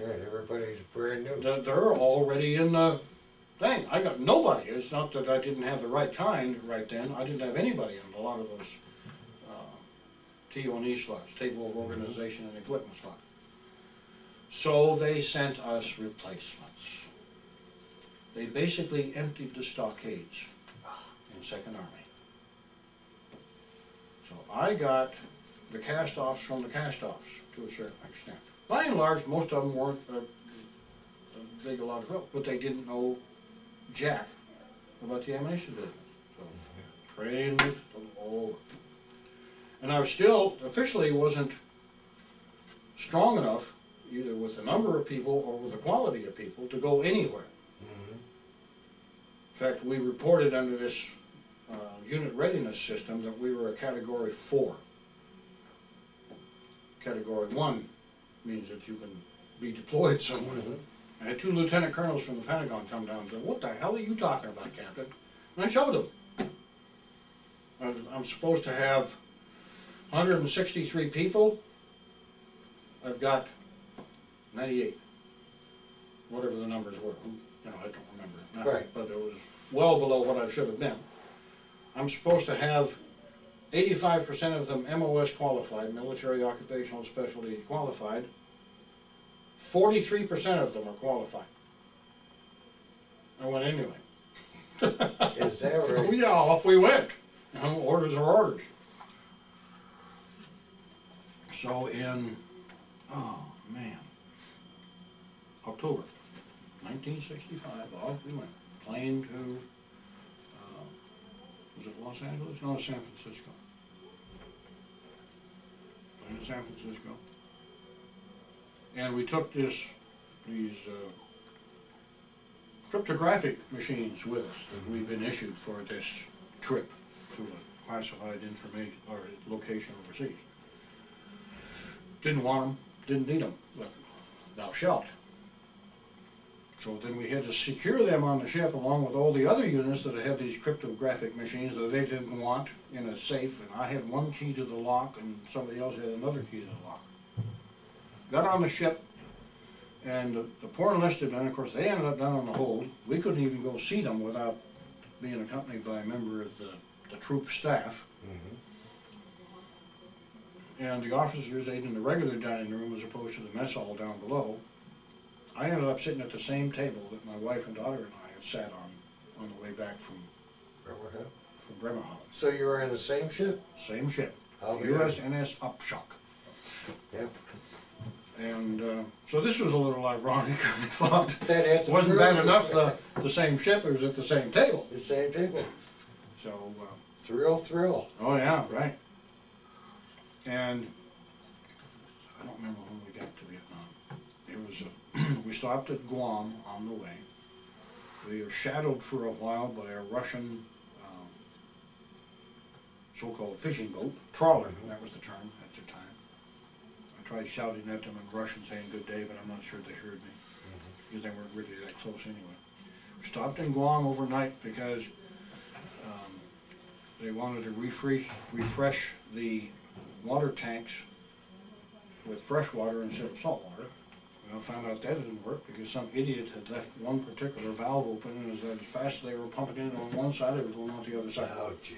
Right, everybody's brand new. They're already in the thing. I got nobody. It's not that I didn't have the right kind right then. I didn't have anybody in a lot of those TO&E slots, Table of Organization and Equipment slots. So they sent us replacements. They basically emptied the stockades in 2nd Army. So I got the cast-offs from the cast-offs to a certain extent. By and large, most of them weren't a big a lot of help, but they didn't know jack about the ammunition business. So trained them all over. And I was still, officially wasn't strong enough, either with the number of people or with the quality of people, to go anywhere. In fact, we reported under this unit readiness system that we were a Category 4. Category 1 means that you can be deployed somewhere. I had 2 lieutenant colonels from the Pentagon come down and say, "What the hell are you talking about, Captain?" And I showed them. I'm supposed to have 163 people. I've got 98. Whatever the numbers were. I don't remember now, Right. but it was well below what I should have been. I'm supposed to have 85% of them MOS qualified, military occupational specialty qualified. 43% of them are qualified. I went anyway. Is that right? Oh yeah, off we went. Orders are orders. So in, October 1965, off we went. Plane to, was it Los Angeles? No, San Francisco. Plane to San Francisco. And we took these cryptographic machines with us that we've been issued for this trip to a classified information or location overseas. Didn't want them, didn't need them, but thou shalt. So then we had to secure them on the ship along with all the other units that had these cryptographic machines that they didn't want in a safe, and I had one key to the lock and somebody else had another key to the lock. Got on the ship, and the poor enlisted men, of course, they ended up down on the hold. We couldn't even go see them without being accompanied by a member of the troop staff. And the officers ate in the regular dining room as opposed to the mess hall down below. I ended up sitting at the same table that my wife and daughter and I had sat on the way back from Bremerhaven. So you were in the same ship? Same ship, How big? USNS Upshock. Yep. And so this was a little ironic. I thought, That had to wasn't thrill that you. enough? The same ship was at the same table. The same table. So, Thrill. oh yeah, right. And I don't remember when we got to Vietnam. It was we stopped at Guam on the way. We were shadowed for a while by a Russian so-called fishing boat, trawler, that was the term at the time. I tried shouting at them in Russian saying good day, but I'm not sure they heard me, because they weren't really that close anyway. We stopped in Guam overnight because they wanted to refresh the water tanks with fresh water instead of salt water. And I found out that didn't work because some idiot had left one particular valve open, and as fast as they were pumping it on one side, it was going on the other side. Oh, jeez.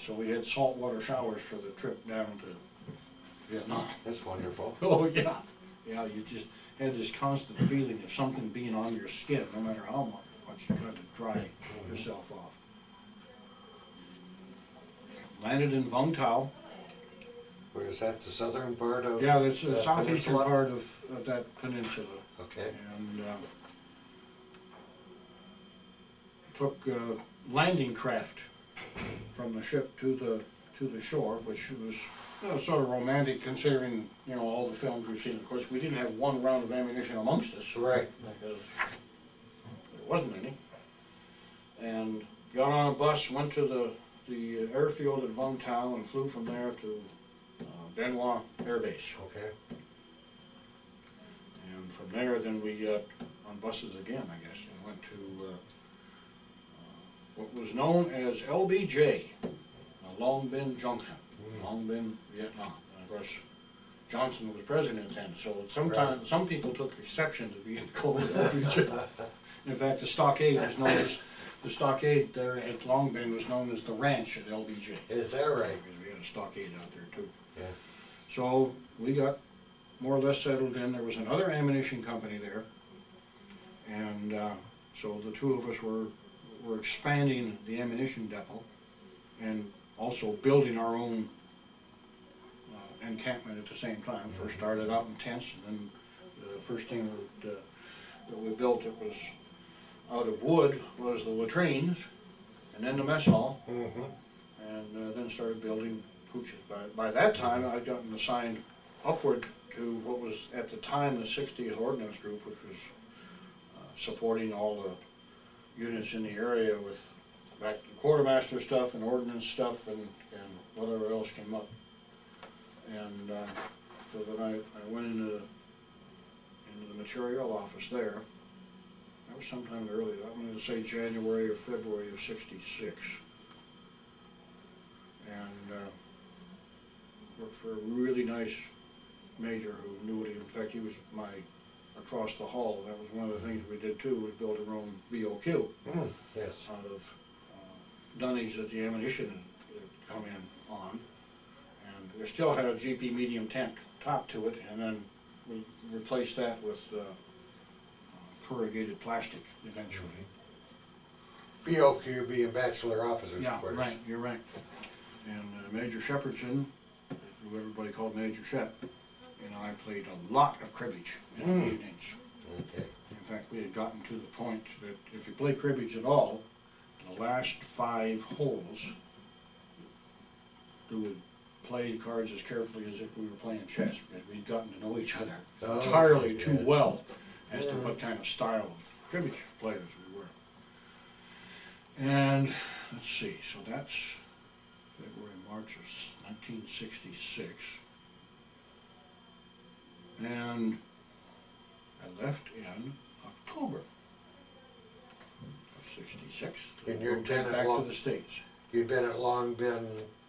So we had saltwater showers for the trip down to Vietnam. That's wonderful. Oh yeah, yeah. You just had this constant feeling of something being on your skin, no matter how much you got to dry yourself off. Landed in Vung Tau. Where is that, the southern part of? Yeah, that's the the southeastern peninsula? part of that peninsula. Okay. And took landing craft from the ship to the shore, which was sort of romantic considering all the films we've seen. Of course, we didn't have one round of ammunition amongst us, Right. because there wasn't any. And got on a bus, went to the airfield at Vung Tau, and flew from there to Bien Hoa Air Base. Okay. And from there, then we got on buses again, I guess, and went to what was known as LBJ, Long Binh Junction, Long Binh, Vietnam. And of course, Johnson was president then, so sometimes some people took exception to being called LBJ. In fact, the stockade was known as the stockade there at Long Binh was known as the ranch at LBJ. Is that right? Because we had a stockade out there too. Yeah. So we got more or less settled in. There was another ammunition company there, and so the two of us were expanding the ammunition depot and also building our own encampment at the same time. First started out in tents, and then the first thing that we built that was out of wood was the latrines, and then the mess hall, and then started building hooches. By that time, I'd gotten assigned upward to what was at the time the 60th Ordnance Group, which was supporting all the units in the area with back to quartermaster stuff and ordnance stuff and whatever else came up. And so then I went into the material office there. That was sometime early, I'm going to say January or February of '66. And worked for a really nice major who knew it. In fact, he was across the hall. That was one of the things we did too, was build our own BOQ. Yes. Out of dunnage that the ammunition had come in on. And we still had a GP medium tent top to it, and then we replaced that with corrugated plastic eventually. BOQ being Bachelor Officers Quarters. Right, you're right. And Major Shepherdson, who everybody called Major Shep, and I played a lot of cribbage in the evenings. Okay. In fact, we had gotten to the point that if you play cribbage at all, the last 5 holes, we would play the cards as carefully as if we were playing chess, because we'd gotten to know each other entirely too well as to what kind of style of cribbage players we were. And let's see, so that's February, March of 1966. And I left in October of '66 And you're back to the States. You'd been at Long Binh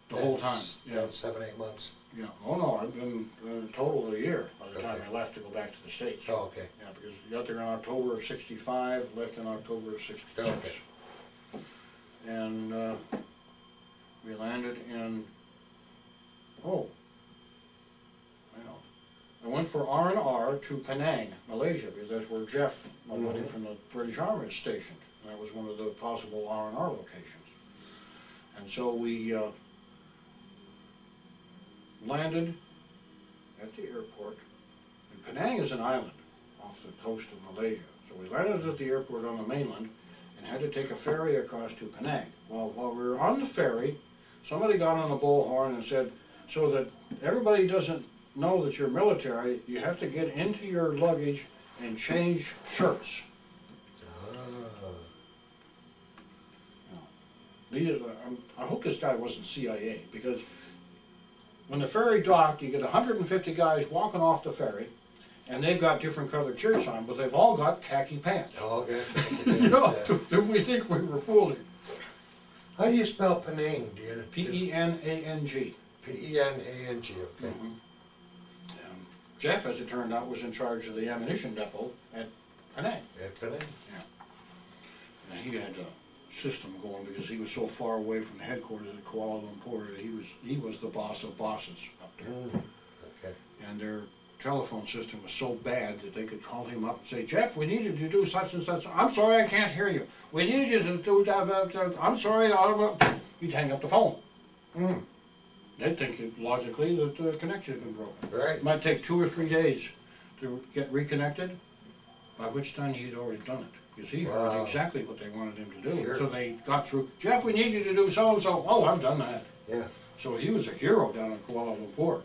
The whole time, yeah. 7-8 months. Yeah, oh no, I've been a total of a year by the time I left to go back to the States. Oh, okay. Yeah, because we got there in October of '65, left in October of '66. Okay. And we landed in, I went for R&R to Penang, Malaysia, because that's where Jeff, my buddy from the British Army, is stationed. And that was one of the possible R&R locations. And so we landed at the airport and Penang is an island off the coast of Malaysia. So we landed at the airport on the mainland and had to take a ferry across to Penang. Well, while we were on the ferry, somebody got on a bullhorn and said, so that everybody doesn't know that you're military, you have to get into your luggage and change shirts. I hope this guy wasn't CIA, because when the ferry docked, you get 150 guys walking off the ferry, and they've got different colored shirts on, but they've all got khaki pants. Oh, okay. You know, did we think we were fooling? How do you spell Penang? Do you? P-E-N-A-N-G. P-E-N-A-N-G, okay. Mm-hmm. Jeff, as it turned out, was in charge of the ammunition depot at Penang. At Penang? Yeah. And he had a system going because he was so far away from the headquarters at Kuala Lumpur that he was the boss of bosses up there. Okay. And their telephone system was so bad that they could call him up and say, Jeff, we need you to do such and such. I'm sorry, I can't hear you. We need you to do that. I'm sorry. He'd hang up the phone. They'd think logically that the connection had been broken. Right. It might take 2 or 3 days to get reconnected, by which time he'd already done it. Because he heard exactly what they wanted him to do. Sure. So they got through, Jeff, we need you to do so-and-so. Oh, I've done that. Yeah. So he was a hero down in Kuala Lumpur.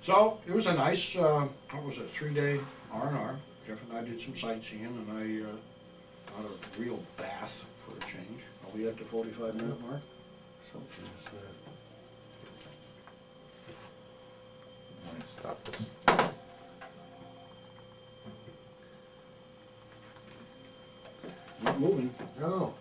So it was a nice, what was it, 3-day R&R. Jeff and I did some sightseeing, and I got a real bath for a change. Are we at the 45-minute mark? So, Stop this. not moving. No.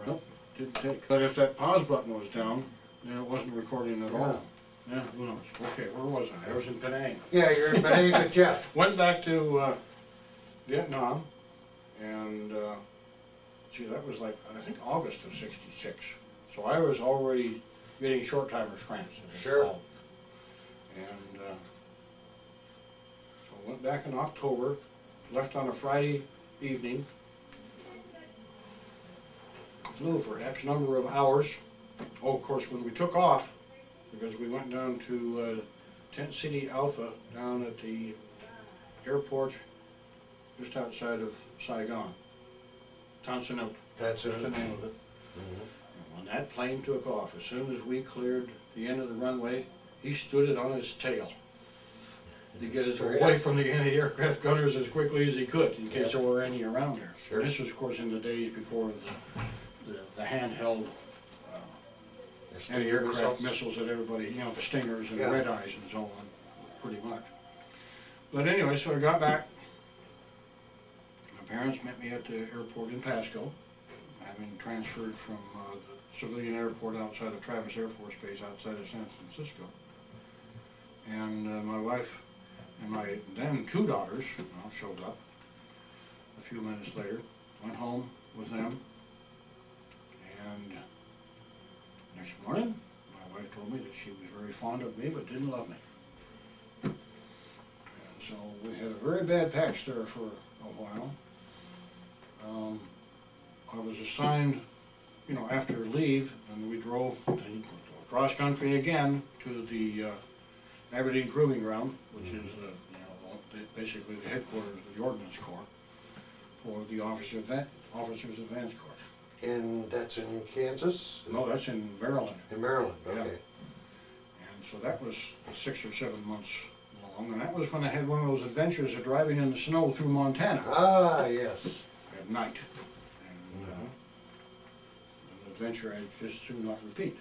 Nope, didn't take. But if that pause button was down, then it wasn't recording at all. Yeah, who knows? Okay, where was I? I was in Penang. Yeah, you're in Penang with Jeff. Went back to Vietnam, and gee, that was like, I think, August of '66. So I was already getting short-timer's cramps. Sure. And so went back in October, left on a Friday evening, flew for X number of hours. Oh, of course, when we took off, because we went down to Tent City Alpha down at the airport just outside of Saigon. Tan Son Nhut, That's the name of it. And when that plane took off, as soon as we cleared the end of the runway, he stood it on his tail to get us away from the anti-aircraft gunners as quickly as he could, in case there were any around there. Sure. This was, of course, in the days before the handheld anti-aircraft missiles that everybody, you know, the Stingers and the Red Eyes and so on, pretty much. But anyway, so I got back. My parents met me at the airport in Pasco, having transferred from the civilian airport outside of Travis Air Force Base outside of San Francisco. And my wife and my then 2 daughters showed up a few minutes later. Went home with them, and next morning my wife told me that she was very fond of me but didn't love me. And so we had a very bad patch there for a while. I was assigned, you know, after leave, and we drove cross country again to the Aberdeen Proving Ground, which is basically the headquarters of the Ordnance Corps for the Officers Advanced Course. And that's in Kansas? No, that's in Maryland. In Maryland, okay. Yeah. And so that was 6 or 7 months long, and that was when I had one of those adventures of driving in the snow through Montana. Ah, yes. At night. And an adventure I just soon not repeat.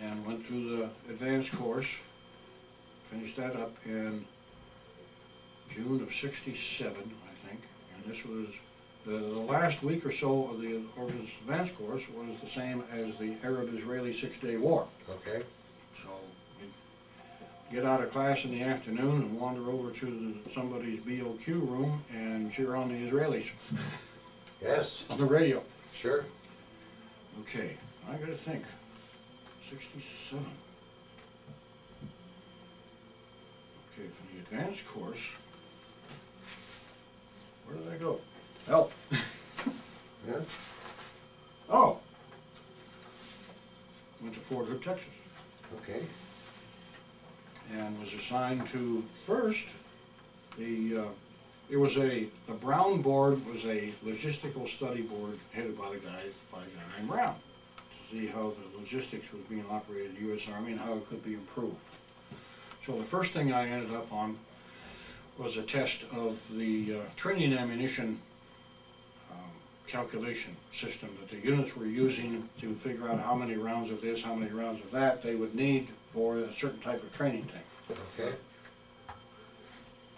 And went through the advanced course, finished that up in June of '67, I think. And this was the last week or so of the Ordnance Advanced course was the same as the Arab-Israeli 6-day war. Okay. So we'd get out of class in the afternoon and wander over to somebody's BOQ room and cheer on the Israelis. Yes. On the radio. Sure. Okay, I gotta think. 67. Okay, for the advanced course, where did I go? Help. Yeah. Oh. Went to Fort Hood, Texas. Okay. And was assigned to first the Brown Board was a logistical study board headed by a guy named Brown, to see how the logistics was being operated in the U.S. Army and how it could be improved. So the first thing I ended up on was a test of the training ammunition calculation system that the units were using to figure out how many rounds of this, how many rounds of that they would need for a certain type of training tank. Okay.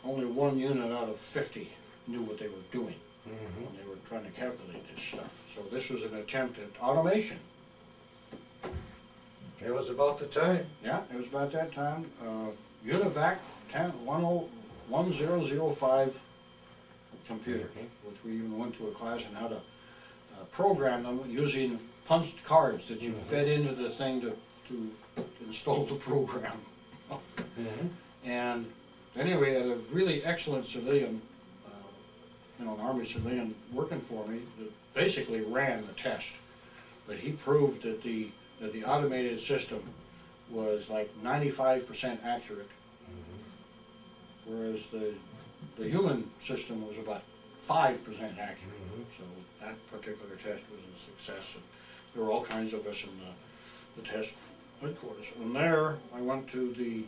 Only one unit out of 50 knew what they were doing Mm-hmm. when they were trying to calculate this stuff. So this was an attempt at automation. It was about the time. Yeah, it was about that time. Univac 1005 computers, which we even went to a class on how to program them using punched cards that you fed into the thing to install the program. And anyway, I had a really excellent civilian, an Army civilian working for me that basically ran the test. But he proved that the automated system was like 95% accurate, whereas the human system was about 5% accurate. So that particular test was a success. And there were all kinds of us in the test headquarters. From there, I went to the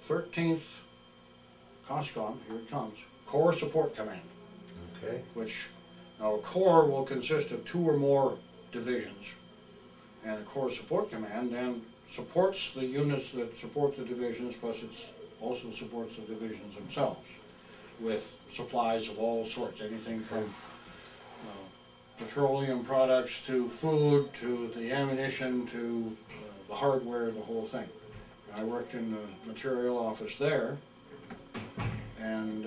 13th COSCOM, here it comes, Corps Support Command. Okay. Which, now a corps will consist of 2 or more divisions, and a Corps Support Command then supports the units that support the divisions, plus it also supports the divisions themselves with supplies of all sorts, anything from petroleum products to food to the ammunition to the hardware, the whole thing. I worked in the material office there, and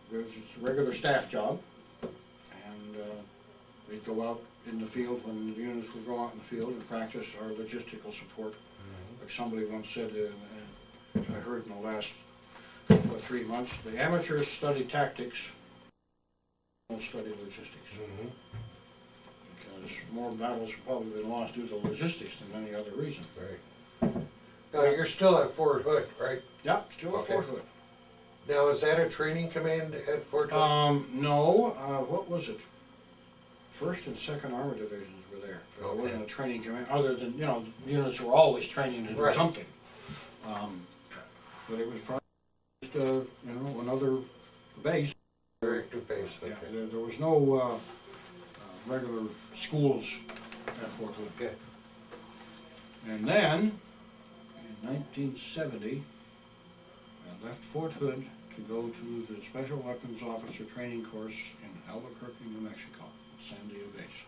it was a regular staff job, and we'd go out in the field when the units would go out in the field and practice our logistical support. Like somebody once said, I heard in the last 3 months, the amateurs study tactics, don't study logistics. Because more battles have probably been lost due to logistics than any other reason. Right. Now, you're still at Fort Hood, right? Yeah, still at Fort Hood. Now, is that a training command at Fort Hood? No, what was it? 1st and 2nd Armored Divisions were there. But it wasn't a training command, other than, units were always training to do something. But it was probably just, another base. Directive base, okay. Yeah, there was no regular schools at Fort Hood. Okay. And then, in 1970, I left Fort Hood to go to the Special Weapons Officer Training Course in Albuquerque, New Mexico, Sandia Base,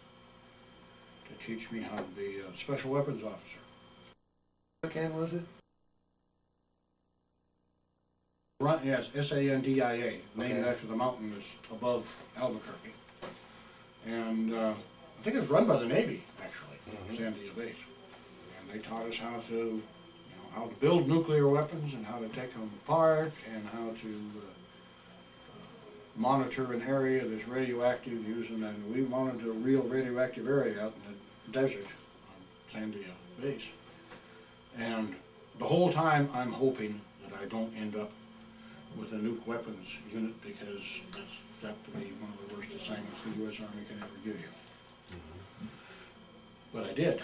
to teach me how to be a Special Weapons Officer. What can was it? Yes, Sandia, named after the mountain that's above Albuquerque. And I think it was run by the Navy, actually, Sandia Base. And they taught us how to build nuclear weapons and how to take them apart and how to monitor an area that's radioactive using, and we monitored a real radioactive area out in the desert on Sandia Base. And the whole time I'm hoping that I don't end up with a nuke weapons unit, because that's got to be one of the worst assignments the U.S. Army can ever give you. But I did.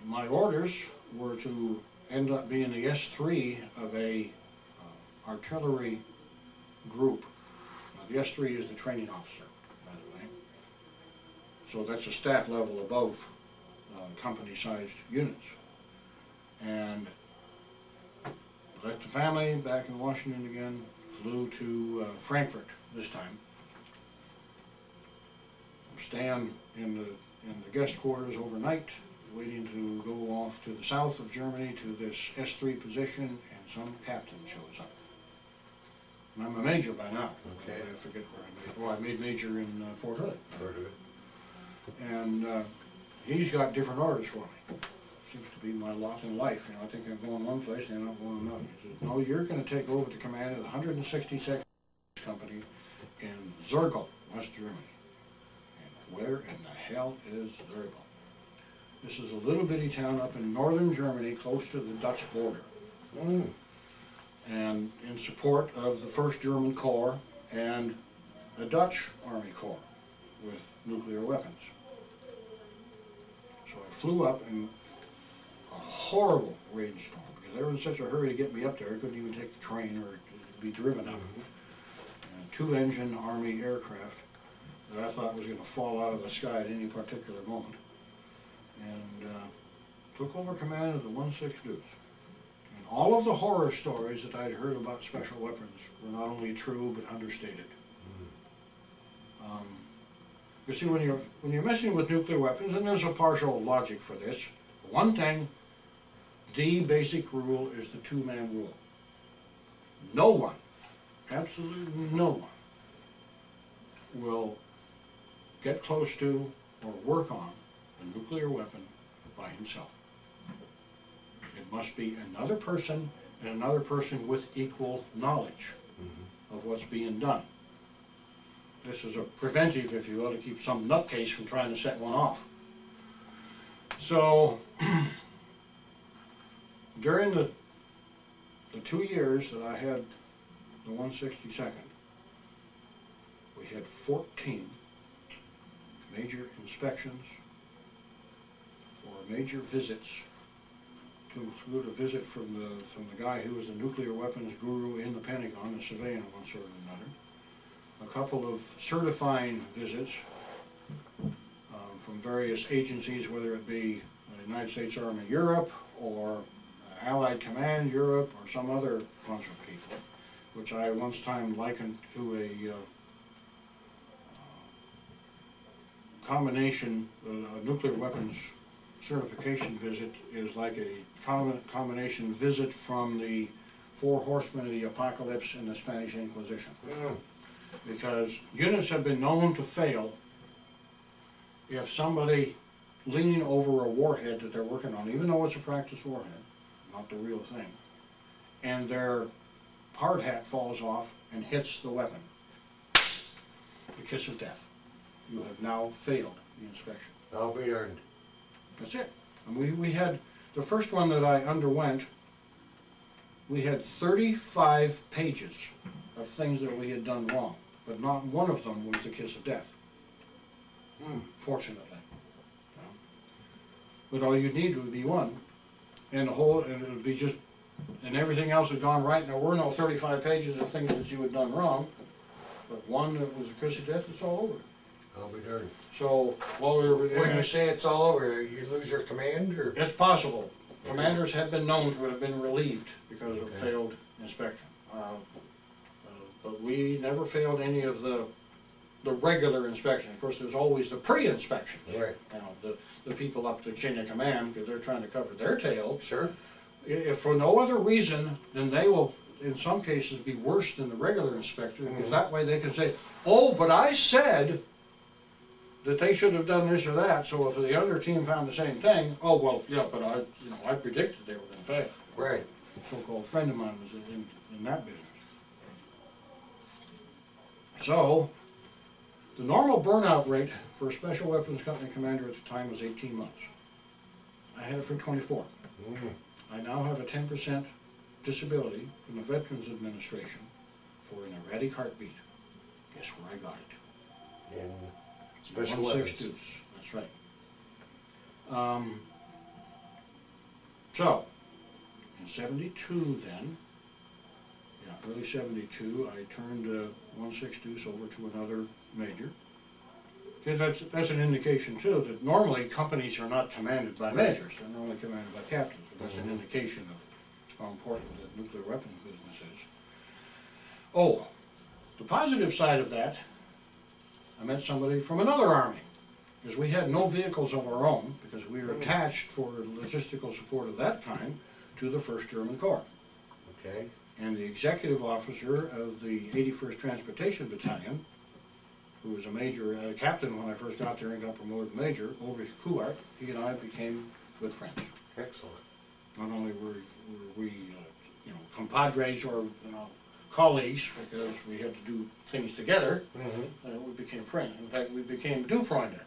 My orders were to end up being the S3 of a artillery group. Now, the S3 is the training officer, by the way. So that's a staff level above company-sized units. And left the family back in Washington again, flew to Frankfurt this time. Staying in the guest quarters overnight, waiting to go off to the south of Germany to this S3 position, and some captain shows up. And I'm a major by now. Okay. I forget where I made. Well, I made major in Fort Hood. Fort Hood. And he's got different orders for me. Seems to be my lot in life. I think I'm going one place and I'm not going another. He says, no, you're going to take over the command of the 162nd Company in Zergel, West Germany. And where in the hell is Zergel? This is a little bitty town up in northern Germany, close to the Dutch border. And in support of the 1st German Corps and a Dutch Army Corps with nuclear weapons. So I flew up in a horrible rainstorm, because they were in such a hurry to get me up there, I couldn't even take the train or be driven up. A 2-engine Army aircraft that I thought was going to fall out of the sky at any particular moment. And took over command of the 1/6 Deuce. And all of the horror stories that I'd heard about special weapons were not only true, but understated. You see, when you're messing with nuclear weapons, and there's a partial logic for this, one thing, the basic rule is the 2-man rule. No one, absolutely no one, will get close to or work on a nuclear weapon by himself. It must be another person, and another person with equal knowledge of what's being done. This is a preventive, if you will, to keep some nutcase from trying to set one off. So, during the 2 years that I had the 162nd, we had 14 major inspections or major visits, to include a visit from the guy who was the nuclear weapons guru in the Pentagon, a civilian of one sort or another. A couple of certifying visits from various agencies, whether it be the United States Army Europe or Allied Command Europe or some other bunch of people, which I once time likened to a combination, a nuclear weapons certification visit is like a combination visit from the 4 horsemen of the apocalypse and the Spanish Inquisition. Because units have been known to fail if somebody leaning over a warhead that they're working on, even though it's a practice warhead, not the real thing, and their hard hat falls off and hits the weapon. The kiss of death. You have now failed the inspection. I'll be darned. That's it. And we had, the first one that I underwent, we had 35 pages of things that we had done wrong, but not one of them was the kiss of death. Fortunately. But all you'd need would be one, and the whole, and it would be just, and everything else had gone right, and there were no 35 pages of things that you had done wrong, but one that was a kiss of death, it's all over. I'll be darned. So, while we were... When you say it's all over, you lose your command, or? It's possible. Commanders have been known to have been relieved because of failed inspection. But we never failed any of the regular inspection. Of course, there's always the pre-inspections. Right. You know, the people up the chain of command, because they're trying to cover their tail. Sure. If for no other reason, then they will, in some cases, be worse than the regular inspector, because that way they can say, oh, but I said that they should have done this or that, so if the other team found the same thing, oh, well, yeah, but I predicted they were going to fail. Right. A so-called friend of mine was in that business. So, the normal burnout rate for a Special Weapons Company commander at the time was 18 months. I had it for 24. I now have a 10% disability from the Veterans Administration for an erratic heartbeat. Guess where I got it? In Special Weapons. 1/6 Deuce, that's right. So, in 72 then, early 72, I turned 1/6 Deuce over to another major. That's an indication too that normally companies are not commanded by majors, they're normally commanded by captains. But that's an indication of how important the nuclear weapons business is. Oh, the positive side of that, I met somebody from another army, because we had no vehicles of our own, because we were attached for logistical support of that kind to the 1st German Corps. Okay. And the executive officer of the 81st Transportation Battalion, who was a major, captain when I first got there and got promoted to major, Ulrich Kuhart, he and I became good friends. Excellent. Not only were we, compadres or, colleagues, because we had to do things together, we became friends. In fact, we became Du Freunde,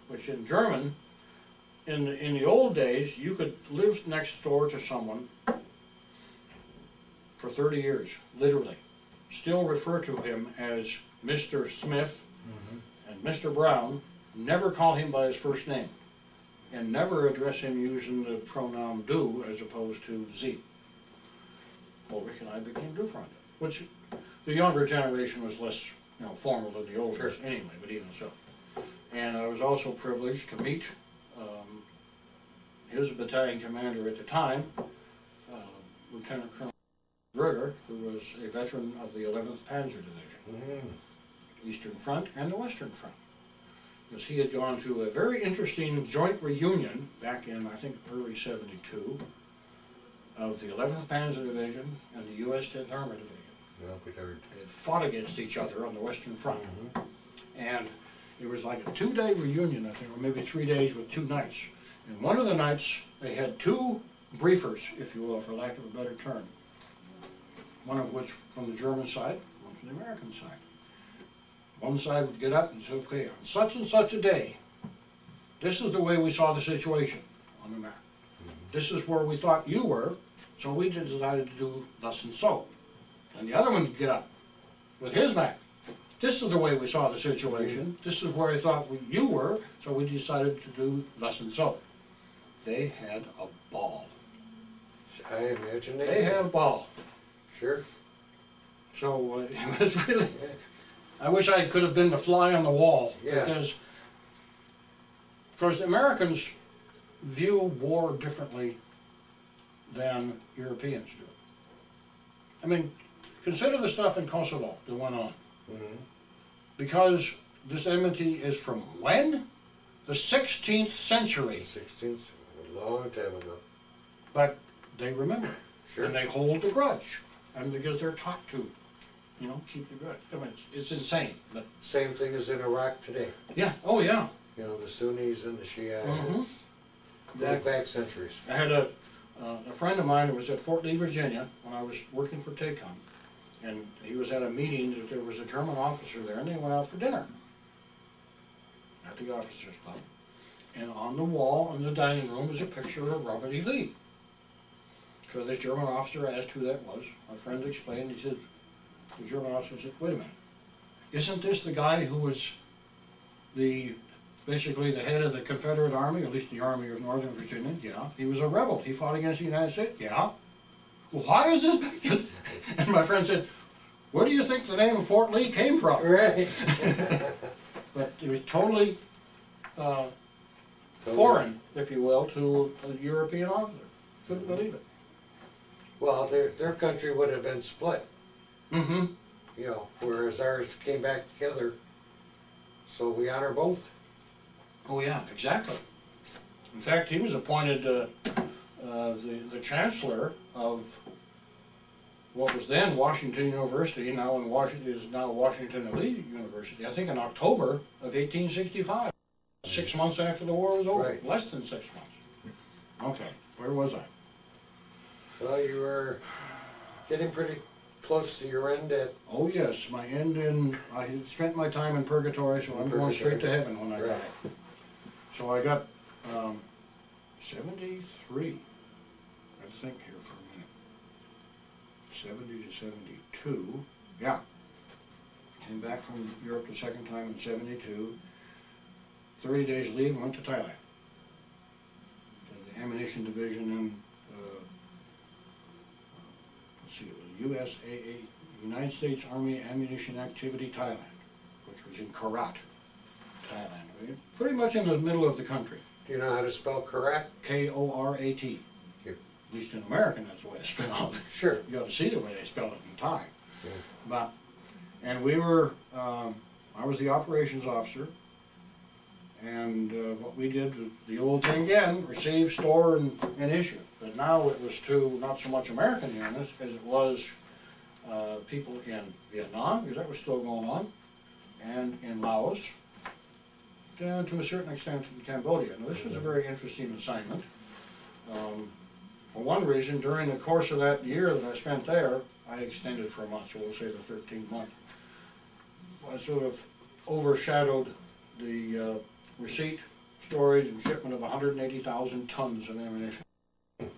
which in German in the old days, you could live next door to someone for 30 years, literally. Still refer to him as Mr. Smith and Mr. Brown, never call him by his first name, and never address him using the pronoun do as opposed to Z. Ulrich and I became Dufresne, which the younger generation was less, formal than the older anyway, but even so. And I was also privileged to meet his battalion commander at the time, Lieutenant Colonel Berger, who was a veteran of the 11th Panzer Division, Eastern Front and the Western Front. Because he had gone to a very interesting joint reunion back in, I think, early '72 of the 11th Panzer Division and the U.S. 10th Armored Division. Yeah, we heard. They had fought against each other on the Western Front. And it was like a 2-day reunion, I think, or maybe 3 days with 2 nights. And one of the nights, they had 2 briefers, if you will, for lack of a better term. One of which from the German side, one from the American side. One side would get up and say, okay, on such and such a day, this is the way we saw the situation on the map. This is where we thought you were, so we decided to do thus and so. And the other one would get up with his map. This is the way we saw the situation. This is where I thought you were, so we decided to do thus and so. They had a ball. I imagine They had a ball. Sure. So it was really, I wish I could have been the fly on the wall. Yeah. Because, of course, the Americans view war differently than Europeans do. I mean, consider the stuff in Kosovo that went on. Because this enmity is from when? The 16th century. 16th, a long time ago. But they remember. Sure. And they hold the grudge. And because they're taught to, keep the grudge. I mean, it's insane. But same thing as in Iraq today. yeah, oh yeah. The Sunnis and the Shiites. Goes back centuries. I had a friend of mine who was at Fort Lee, Virginia, when I was working for TACOM. And he was at a meeting that there was a German officer there, and they went out for dinner at the officers' club. And on the wall in the dining room was a picture of Robert E. Lee. So this German officer asked who that was. My friend explained. He said, the German officer said, wait a minute, isn't this the guy who was basically the head of the Confederate Army, at least the Army of Northern Virginia? Yeah. He was a rebel. He fought against the United States? Yeah. Well, why is this? And my friend said, where do you think the name of Fort Lee came from? Right. But it was totally foreign, if you will, to a European officer. Couldn't believe it. Well, their country would have been split. Whereas ours came back together. So we honor both. Oh yeah, exactly. In fact, he was appointed the chancellor of what was then Washington University, is now Washington and Lee University, I think in October of 1865. 6 months after the war was over. Right. Less than 6 months. Okay, where was I? Well, you were getting pretty close to your end at... Oh yes, my end I had spent my time in purgatory, so I'm going straight to heaven when I die. So I got 73, I think here for a minute. 70 to 72, yeah. Came back from Europe the second time in 72. 30 days leave and went to Thailand. To the Ammunition Division in, let's see, it was USAA, United States Army Ammunition Activity Thailand, which was in Korat, Thailand. Pretty much in the middle of the country. Do you know how to spell Korat? K-O-R-A-T. Here. At least in American, that's the way it's spelled. Sure. You ought to see the way they spell it in Thai. Yeah. And we were, I was the operations officer, and what we did was the old thing again, receive, store, and issue. But now it was to not so much American units as it was people in Vietnam, because that was still going on, and in Laos, and to a certain extent in Cambodia. Now this was a very interesting assignment. For one reason, during the course of that year that I spent there, I extended for a month, so we'll say the 13th month. I sort of overshadowed the receipt storage and shipment of 180,000 tons of ammunition. And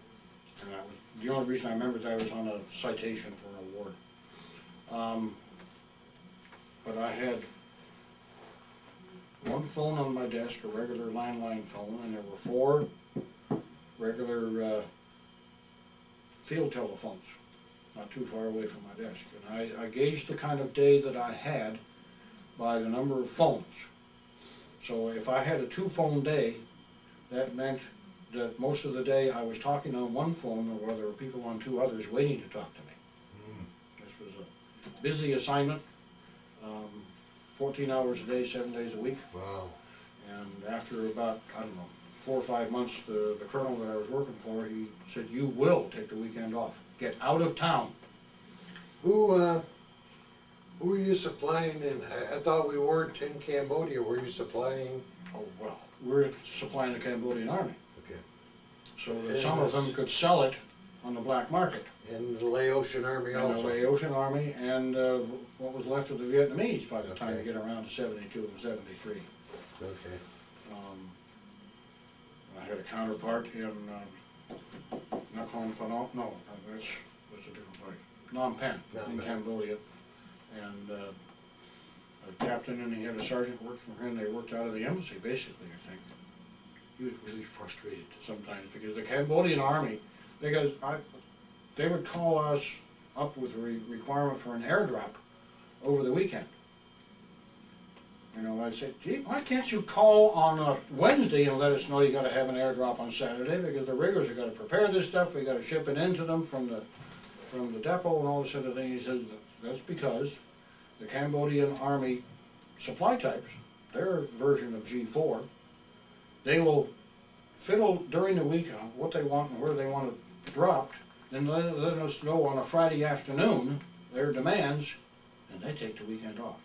that was, the only reason I remembered that was on a citation for an award. But I had one phone on my desk, a regular landline phone, and there were 4 regular field telephones, not too far away from my desk. And I gauged the kind of day that I had by the number of phones. So if I had a 2-phone day, that meant that most of the day I was talking on one phone, or there were people on 2 others waiting to talk to me. This was a busy assignment, 14 hours a day, 7 days a week. Wow. And after about, I don't know, 4 or 5 months, the colonel that I was working for, he said, "You will take the weekend off. Get out of town." Who were you supplying in? I thought we weren't in Cambodia. Were you supplying? Oh, well, we're supplying the Cambodian army, Okay. so that some of them could sell it on the black market. And the Laotian Army And also? the Laotian army and what was left of the Vietnamese by the time Okay. you get around to 72 and 73. Okay. I had a counterpart in Nakhon Phanom, no, that's a different place, Phnom Penh in Cambodia. And a captain and he had a sergeant work for him. They worked out of the embassy, basically, I think. He was really frustrated sometimes because the Cambodian army, because they would call us up with a requirement for an airdrop over the weekend. You know, I'd say, "Gee, why can't you call on a Wednesday and let us know you got to have an airdrop on Saturday, because the riggers have got to prepare this stuff, we got to ship it into them from the depot and all this other thing." He said, "That's because the Cambodian army supply types, their version of G4, they will fiddle during the week on what they want and where they want it dropped, then let us know on a Friday afternoon their demands, and they take the weekend off."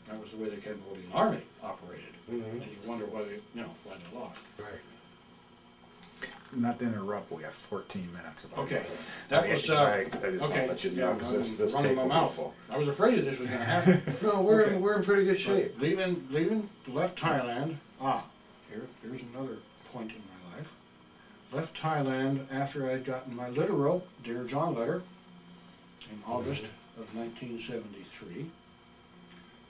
That was the way the Cambodian army operated. And you wonder why they lost. Right. Not to interrupt, we have 14 minutes. Okay, that was, I just want to let you know, because this running tape my will mouth. be full. I was afraid of this was gonna happen. No, we're Okay. in pretty good shape. Leaving, left Thailand. Here's another point in my life. Left Thailand after I'd gotten my literal Dear John letter in August of 1973.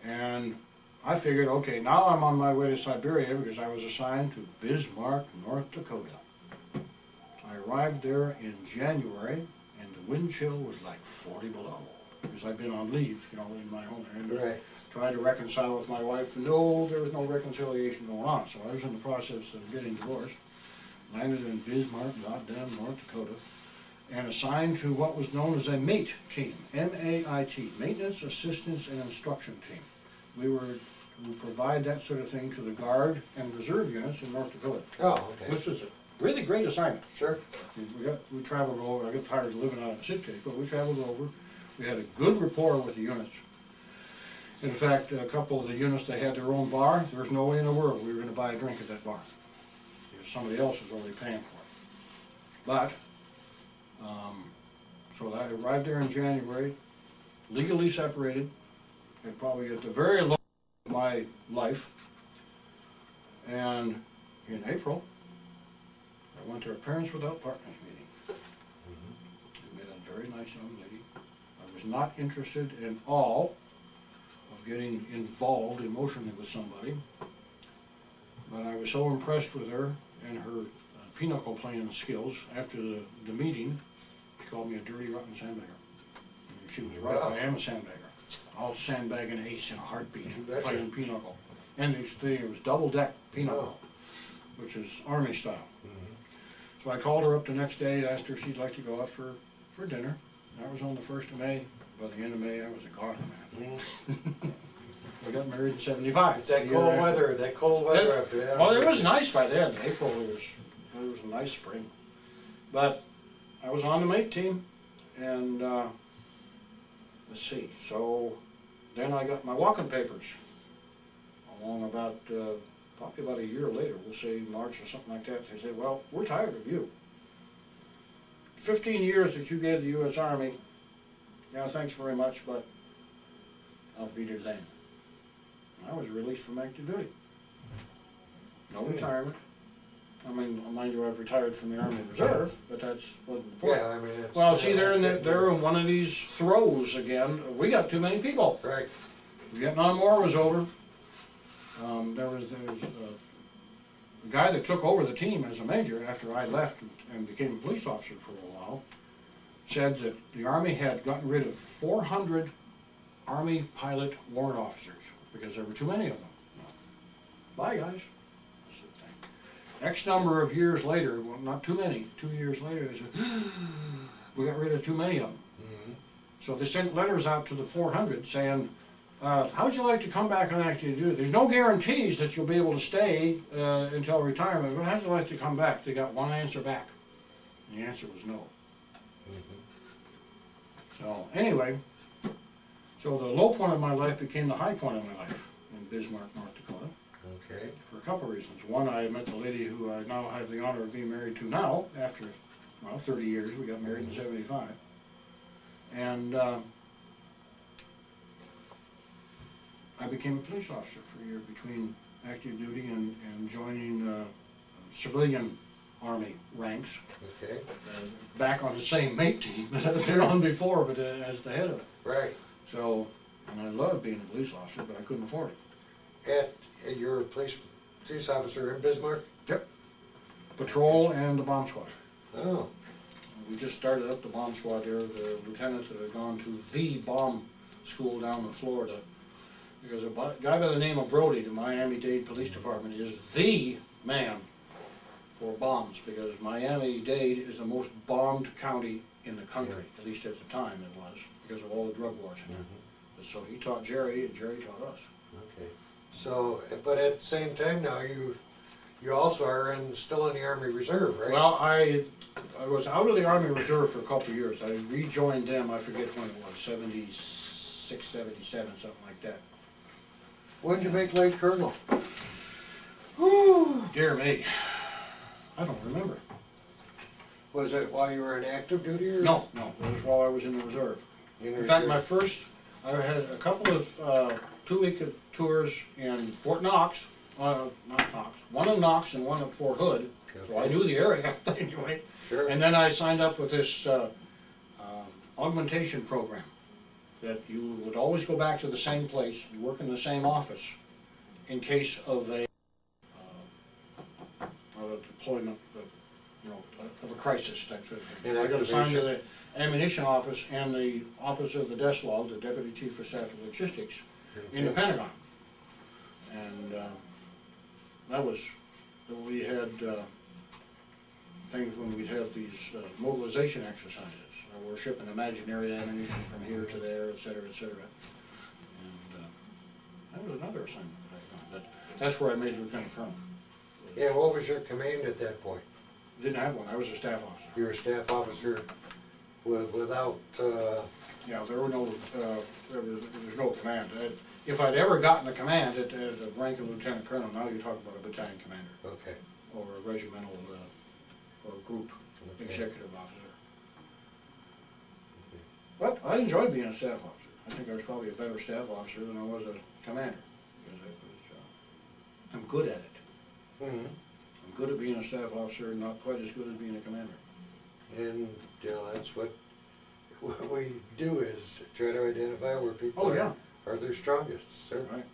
And I figured, okay, now I'm on my way to Siberia because I was assigned to Bismarck, North Dakota. I arrived there in January and the wind chill was like 40 below. Because I'd been on leave, you know, in my homeland. Right. Tried to reconcile with my wife. No, there was no reconciliation going on. So I was in the process of getting divorced. Landed in Bismarck, goddamn North Dakota, and assigned to what was known as a MAIT team, M-A-I-T, Maintenance, Assistance, and Instruction Team. We provide that sort of thing to the Guard and Reserve units in North Dakota. Oh, okay. This is a really great assignment. Sure. We traveled over. I got tired of living out of a suitcase, but we traveled over. We had a good rapport with the units. In fact, a couple of the units, they had their own bar. There was no way in the world we were going to buy a drink at that bar. Somebody else was already paying for it. But, so I arrived there in January, legally separated, and probably at the very low of my life. And in April, I went to a Parents Without Partners meeting. I met a very nice young lady. I was not interested in all of getting involved emotionally with somebody, but I was so impressed with her and her pinochle playing skills. After the meeting, she called me a dirty, rotten sandbagger. And she was right, I am a sandbagger. I'll sandbag an ace in a heartbeat, playing pinochle. And it was double-deck pinochle, which is Army style. So I called her up the next day, asked her if she'd like to go out for dinner. That was on the 1st of May. By the end of May, I was a goner, man. We got married in 75. It's that cold weather after that. Well, it was nice by then. April, it was a nice spring. But I was on the MAIT team, and let's see. So then I got my walking papers along about, probably about a year later, we'll say March or something like that. They said, "Well, we're tired of you. 15 years that you gave the U.S. Army, yeah, thanks very much, but auf Wiedersehen." I was released from active duty. no retirement. I mean, mind you, I've retired from the Army Reserve, but that's wasn't the point. Yeah, I mean, it's. Well, see, they're in one of these throws again. We got too many people. Right. The Vietnam War was over. There was a guy that took over the team as a major after I left and became a police officer for a while, said that the Army had gotten rid of 400 Army pilot warrant officers because there were too many of them. Bye, guys. X number of years later, well, not too many, 2 years later, they said, we got rid of too many of them. Mm-hmm. So they sent letters out to the 400 saying, how would you like to come back on active duty? There's no guarantees that you'll be able to stay until retirement, but how would you like to come back? They got one answer back. And the answer was no. Mm-hmm. So anyway, so the low point of my life became the high point of my life in Bismarck, North Dakota. Okay. For a couple of reasons. One, I met the lady who I now have the honor of being married to now, after, well, 30 years. We got married in '75. And I became a police officer for a year between active duty and joining civilian Army ranks. Okay. Back on the same mate team that I've been on before, but as the head of it. Right. So, and I loved being a police officer, but I couldn't afford it. You're a police officer in Bismarck? Yep. Patrol and the bomb squad. Oh. We just started up the bomb squad there. The lieutenant had gone to the bomb school down in Florida because a guy by the name of Brody, the Miami-Dade Police Department, is the man for bombs because Miami-Dade is the most bombed county in the country, at least at the time it was, because of all the drug wars. Mm-hmm. So he taught Jerry, and Jerry taught us. Okay. So, but at the same time now, you also are still in the Army Reserve, right? Well, I was out of the Army Reserve for a couple of years. I rejoined them, I forget when it was, 76, 77, something like that. When did you make Lieutenant Colonel? Whew, dear me. I don't remember. Was it while you were in active duty? Or? No, it was while I was in the reserve. In fact, I had a couple of 2-week tours in Fort Knox, not Knox, one in Knox and one at Fort Hood, okay. So I knew the area anyway. Sure. And then I signed up with this augmentation program that you would always go back to the same place, you work in the same office in case of a deployment, of a crisis type of thing. I got assigned to the ammunition office and the office of the desk log, the Deputy Chief of Staff of Logistics, in the Pentagon. And that was, we had things when we'd have these mobilization exercises. We're shipping imaginary ammunition from here to there, et cetera, et cetera. And that was another assignment that I found. That's where I made Lieutenant Colonel. Yeah, what was your command at that point? Didn't have one. I was a staff officer. You were a staff officer without... Yeah, there were no, there's no command. If I'd ever gotten a command at the rank of Lieutenant Colonel, now you're talking about a battalion commander. Okay. Or a regimental or group executive officer. Okay. But I enjoyed being a staff officer. I think I was probably a better staff officer than I was a commander. Because I'm good at it. Mm-hmm. I'm good at being a staff officer and not quite as good as being a commander. And that's what we do is try to identify where people are their strongest, sir. Right.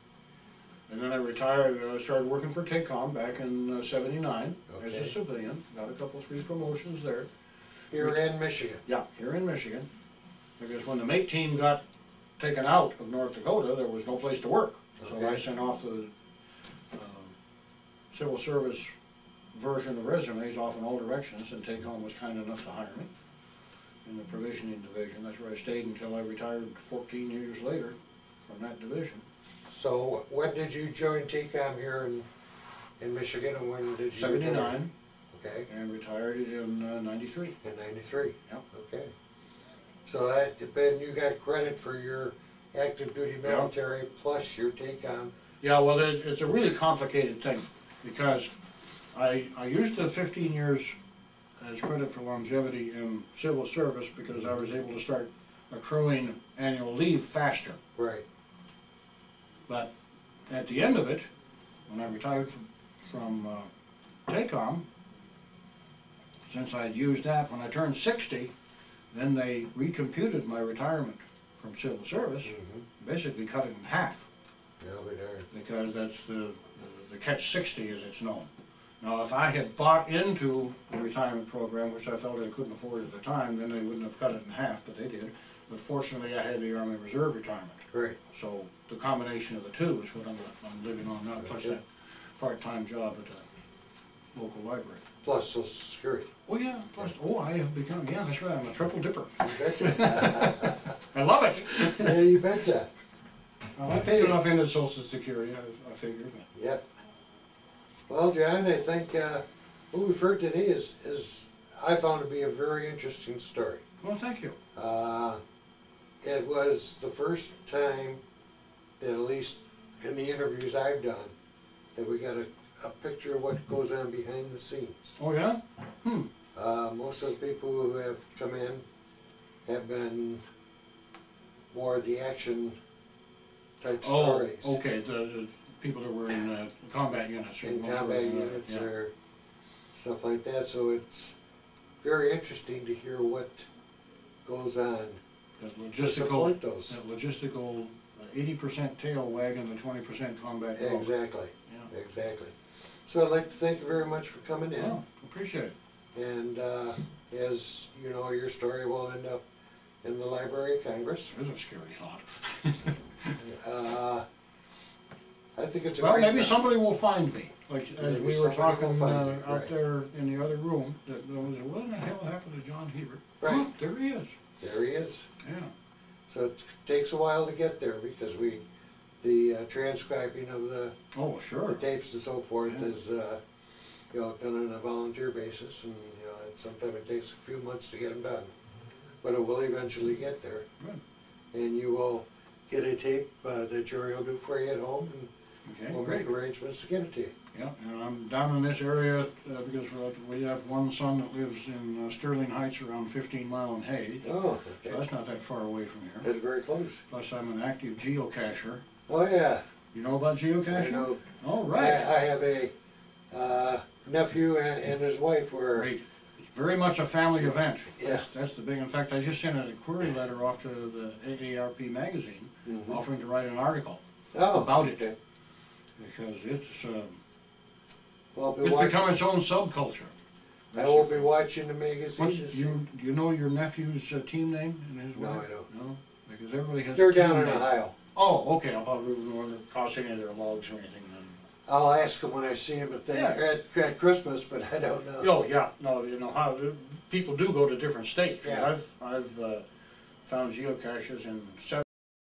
And then I retired, started working for TACOM back in '79 as a civilian. Got a couple, 3 promotions there. Here in Michigan? Yeah, here in Michigan. Because when the mate team got taken out of North Dakota, there was no place to work. So I sent off the civil service version of resumes off in all directions, and TACOM was kind enough to hire me in the Provisioning Division. That's where I stayed until I retired 14 years later from that division. So when did you join TACOM here in Michigan, and when did you... 79. Okay. And retired in 93. In 93? Yep. Okay. So then you got credit for your active duty military plus your TACOM. Yeah, well, it's a really complicated thing because I used the 15 years as credit for longevity in civil service because I was able to start accruing annual leave faster. Right. But at the end of it, when I retired from TACOM, since I'd used that when I turned 60, then they recomputed my retirement from civil service, basically cut it in half. Yeah, we darn. Because that's the catch 60 as it's known. Now, if I had bought into the retirement program, which I felt I couldn't afford at the time, then they wouldn't have cut it in half, but they did. But fortunately, I had the Army Reserve retirement. Right. So the combination of the two is what I'm living on now, plus that part-time job at the local library. Plus Social Security. Oh yeah, plus, I have become, yeah, that's right, I'm a triple dipper. You betcha. I love it. Yeah, you betcha. Well, I paid enough into Social Security, I figured. Yep. Well, John, I think what we've heard today is I found to be a very interesting story. Well, thank you. It was the first time that, at least in the interviews I've done, that we got a picture of what goes on behind the scenes. Oh yeah? Most of the people who have come in have been more the action type stories. Oh, okay, the people that were in combat units. In combat units or stuff like that, so it's very interesting to hear what goes on. That to support those. 80% tail wagging and 20% combat dog. Exactly. Yeah. Exactly. So I'd like to thank you very much for coming in. Oh, appreciate it. And as you know, your story will end up in the Library of Congress. There's a scary thought. I think it's a well, great maybe thing. somebody will find me. Like as Maybe we were somebody talking will find me, out right. there in the other room, that there was, what in the hell happened to John Hebert? Right. Oh, there he is. There he is. Yeah. So it takes a while to get there because the transcribing of the Oh, sure. tapes and so forth Yeah. is done on a volunteer basis, and sometimes it takes a few months to get them done, but it will eventually get there. Good. And you will get a tape that Jerry will do for you at home, and Okay, we'll great. make arrangements to get it to you. Yeah, and I'm down in this area because we have one son that lives in Sterling Heights, around 15 Mile and Hay. Oh, So okay. that's not that far away from here. That's very close. Plus, I'm an active geocacher. Oh yeah, You know about geocaching? I know. All right. I have a nephew and his wife were. Great. It's very much a family event. Yeah. That's the big. In fact, I just sent a query letter off to the AARP magazine, offering to write an article Oh, about it, okay. because it's Well, it's become its own subculture. I will be watching the magazine. What's, do you know your nephew's team name and his No, wife? I don't. No, because everybody has. They're a team down in name. Ohio. Oh, okay. I'll probably want to toss any of their logs or anything then. I'll ask them when I see them at Christmas, but I don't know. Oh yeah, no, how people do go to different states. Yeah. I've found geocaches in